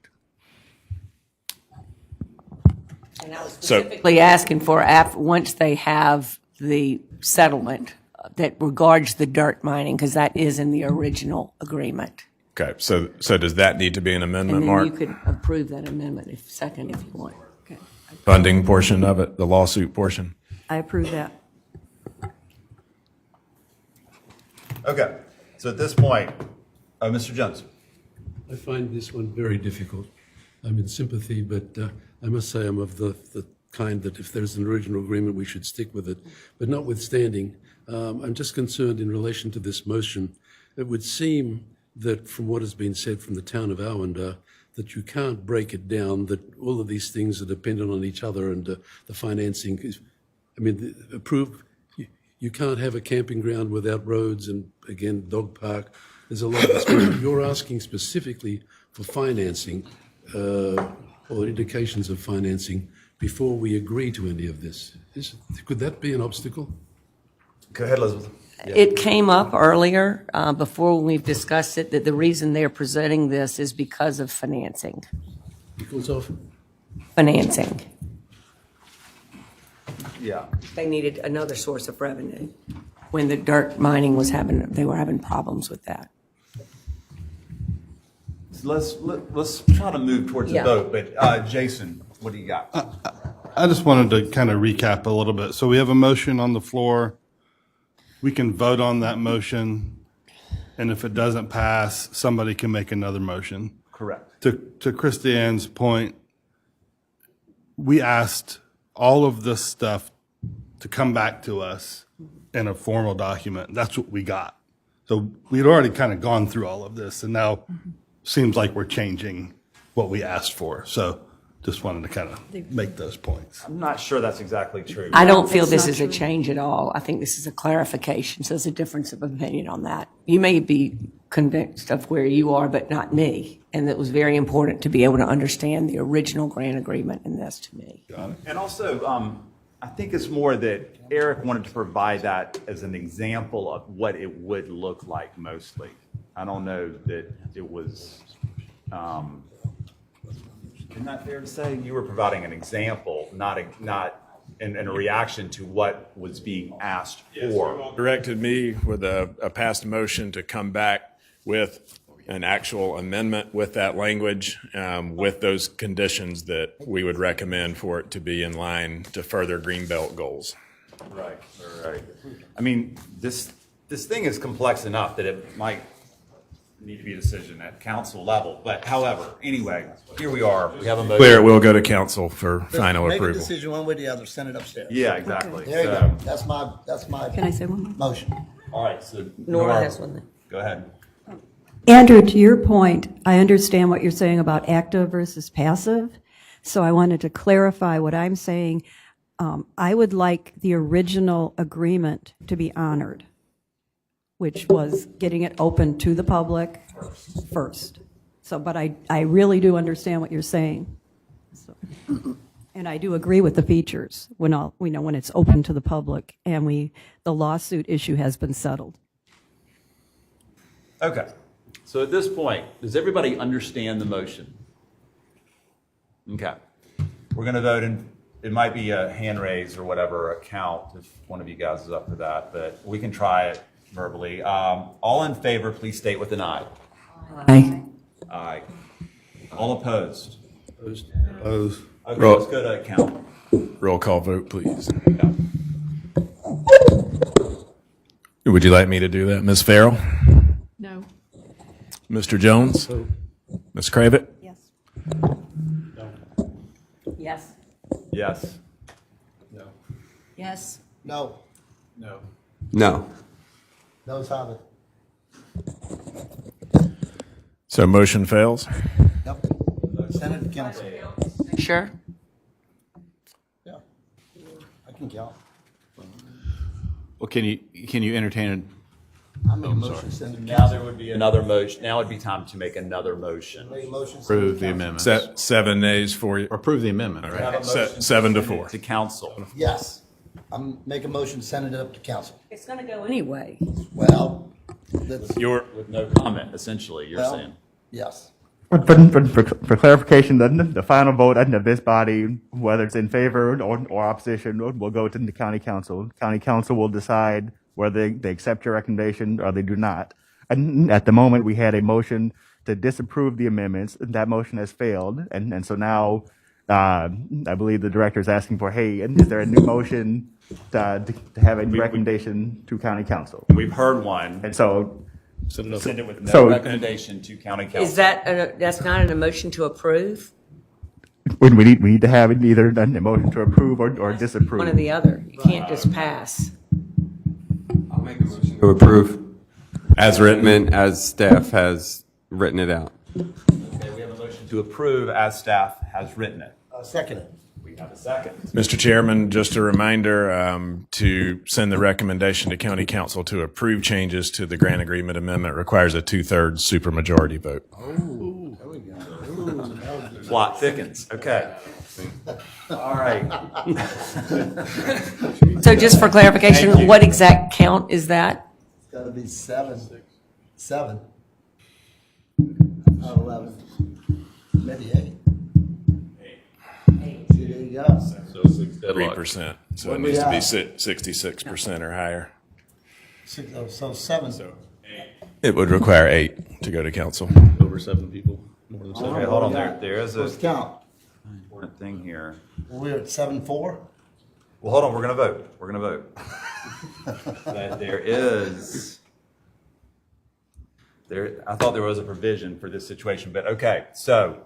And I was specifically asking for once they have the settlement that regards the dirt mining, because that is in the original agreement. Okay, so does that need to be an amendment, And then Mark? you could approve that amendment if you want. Okay. Funding portion of it, the lawsuit portion? I approve that. okay. So at this point, Mr. Jones. I find this one very difficult. I'm in sympathy, but I must say I'm of the kind that if there's an original agreement, we should stick with it. But notwithstanding, I'm just concerned in relation to this motion. It would seem that from what has been said from the town of Owendale, that you can't break it down, that all of these things are dependent on each other, and the financing is, you can't have a camping ground without roads and, again, dog park. There's a lot of this. You're asking specifically for financing or indications of financing before we agree to any of this. Could that be an obstacle? Go ahead, Elizabeth. It came up earlier before we've discussed it that the reason they're presenting this is because of financing. Because of? Financing. Yeah. They needed another source of revenue when the dirt mining they were having problems with that. Let's try to move towards Yeah. the vote. But Jason, what do you got? I just wanted to kind of recap a little bit. So we have a motion on the floor. We can vote on that motion. and if it doesn't pass, somebody can make another motion. Correct. To Christiane's point, we asked all of this stuff to come back to us in a formal document. That's what we got. So we'd already kind of gone through all of this, and now seems like we're changing what we asked for. So just wanted to kind of make those points. I'm not sure that's exactly true. I don't feel That's this not is a change at all. I think this is a clarification, so there's a difference of opinion on that. You may be convinced of where you are, but not me. And it was very important to be able to understand the original grant agreement in this to me. And also, I think it's more that Eric wanted to provide that as an example of what it would look like mostly. I don't know that it was, isn't that fair to say? You were providing an example, not in a reaction to what was being asked for. Directed me with a passed motion to come back with an actual amendment with that language, with those conditions that we would recommend for it to be in line to further Greenbelt goals. Right. I mean, this thing is complex enough that it might need to be a decision at council level. But however, anyway, here we are. We have a motion. Clear, it will go to council for final Make a approval. decision one way or the other, send it upstairs. Yeah, exactly. There you go. That's my. Can I say one more? Motion. All right, so Nora has one. Go ahead. Andrew, to your point, I understand what you're saying about active versus passive. So I wanted to clarify what I'm saying. I would like the original agreement to be honored, which was getting it open to the public first. So, but I really do understand what you're saying. So, and I do agree with the features when when it's open to the public and the lawsuit issue has been settled. Okay. So at this point, does everybody understand the motion? Okay. We're going to vote, and it might be a hand raise or whatever, a count, if one of you guys is up for that, but we can try it verbally. All in favor, please state with an aye. Aye. Aye. All opposed? Opposed. Okay, let's go to count. Roll call vote, please. Yeah. Would you like me to do that, Ms. Farrell? No. Mr. Jones? Ms. Cravitt? Yes. Yes. Yes. Yes. No. No. No's have it. So motion fails? Yep. Send it to council. Sure. Yeah. I can count. Well, can you entertain I make a motion, send it to Now council. there would be another motion. Now it'd be time to make another motion. Make a motion, send it to approve the council. amendment? 7 nays for you. Or approve the amendment, Have right? a motion 7 to send it 4. To council. Yes. Make a motion, send it up to council. It's going to go anyway. Well, that's, With no comment, essentially, you're Well- saying. yes. For clarification, the final vote of this body, whether it's in favor or opposition, will go to the county council. County council will decide whether they accept your recommendation or they do not. And at the moment, we had a motion to disapprove the amendments. That motion has failed. And so now, I believe the director is asking for, hey, is there a new motion to have a recommendation to county council? We've heard one. And so Send it with no So- recommendation to county council. Is that, that's not an emotion to approve? we need to have either a motion to approve or disapprove. One or the other. You can't just pass. I'll make a motion to approve. As written. As staff has written it out. Okay, we have a motion to approve as staff has written it. Second it. We have a second. Mr. Chairman, just a reminder to send the recommendation to county council to approve changes to the grant agreement amendment requires a 2/3 supermajority vote. Plot thickens. Okay. All right. So just for clarification, what exact count is that? It's gotta be 7. 7. 11. Maybe 8. 8. There you go. So 6 deadlock. 3%. So it needs to be 66% or higher. So 7. It would require 8 to go to council. Over 7 people, more than 7. Okay, hold on. There is Let's a count. important thing here. We're at 7-4. Well, hold on. We're going to vote. We're going to vote. That there is I thought there was a provision for this situation, but okay. So,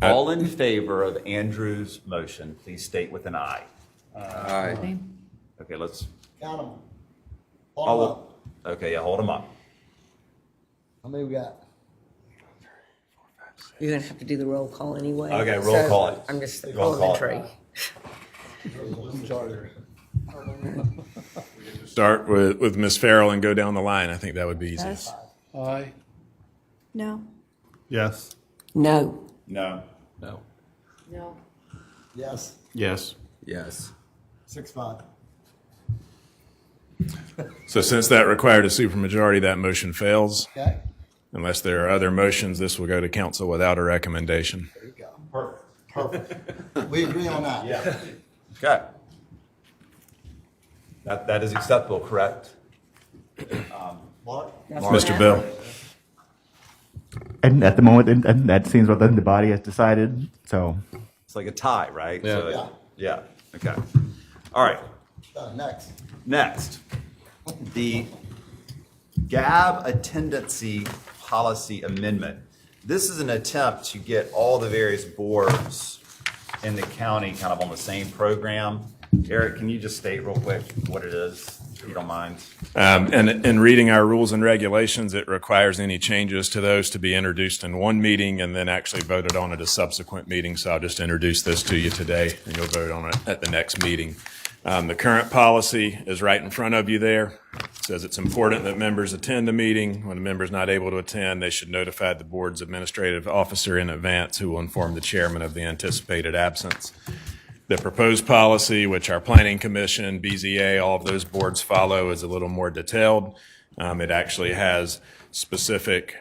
all in favor of Andrew's motion, please state with an aye. Aye. Okay, let's. Count them. Hold 'em up. Okay, yeah, hold them up. How many we got? You're going to have to do the roll call anyway. Okay, roll call it. I'm just Roll call it. parliamentary. Start with Ms. Farrell and go down the line. I think that would be easy. Yes? Aye. No? Yes. No. No. No. No. Yes. Yes. Yes. 6-5. So since that required a supermajority, that motion fails. Okay? Unless there are other motions, this will go to council without a recommendation. There you go. Perfect. We agree on that. Yeah. Okay. That is acceptable, correct? Mark? Mr. Bill? And at the moment, and that seems what the body has decided. So It's like a tie, right? Yeah. So, yeah. Okay. All right. Next. Next, the GAB attendancy policy amendment. This is an attempt to get all the various boards in the county kind of on the same program. Eric, can you just state real quick what it is, if you don't mind? And in reading our rules and regulations, it requires any changes to those to be introduced in one meeting and then actually voted on at a subsequent meeting. So I'll just introduce this to you today and you'll vote on it at the next meeting. The current policy is right in front of you there. It says it's important that members attend the meeting. When a member is not able to attend, they should notify the board's administrative officer in advance, who will inform the chairman of the anticipated absence. The proposed policy, which our Planning Commission, BZA, all of those boards follow, is a little more detailed. It actually has specific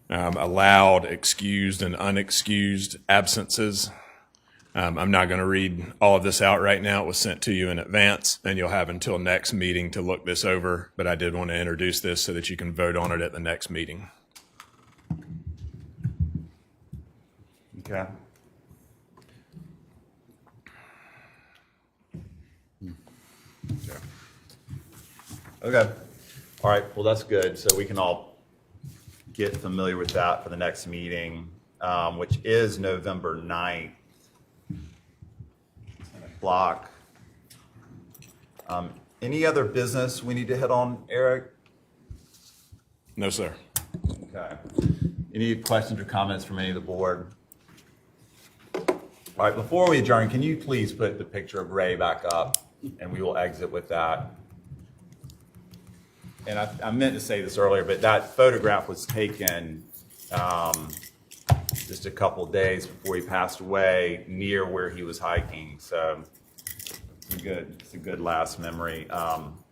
allowed, excused, and unexcused absences. I'm not going to read all of this out right now. It was sent to you in advance, and you'll have until next meeting to look this over. But I did want to introduce this so that you can vote on it at the next meeting. Okay. Okay. All right. Well, that's good. So we can all get familiar with that for the next meeting, which is November 9th. Block. Any other business we need to hit on, Eric? No, sir. Okay. Any questions or comments from any of the board? All right, before we adjourn, can you please put the picture of Ray back up, and we will exit with that. And I meant to say this earlier, but that photograph was taken just a couple of days before he passed away, near where he was hiking. So it's a good last memory.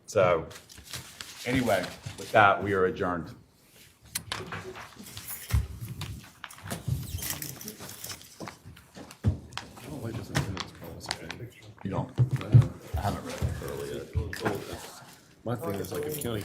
So anyway, with that, we are adjourned. You don't? I haven't read it earlier. My thing is like if county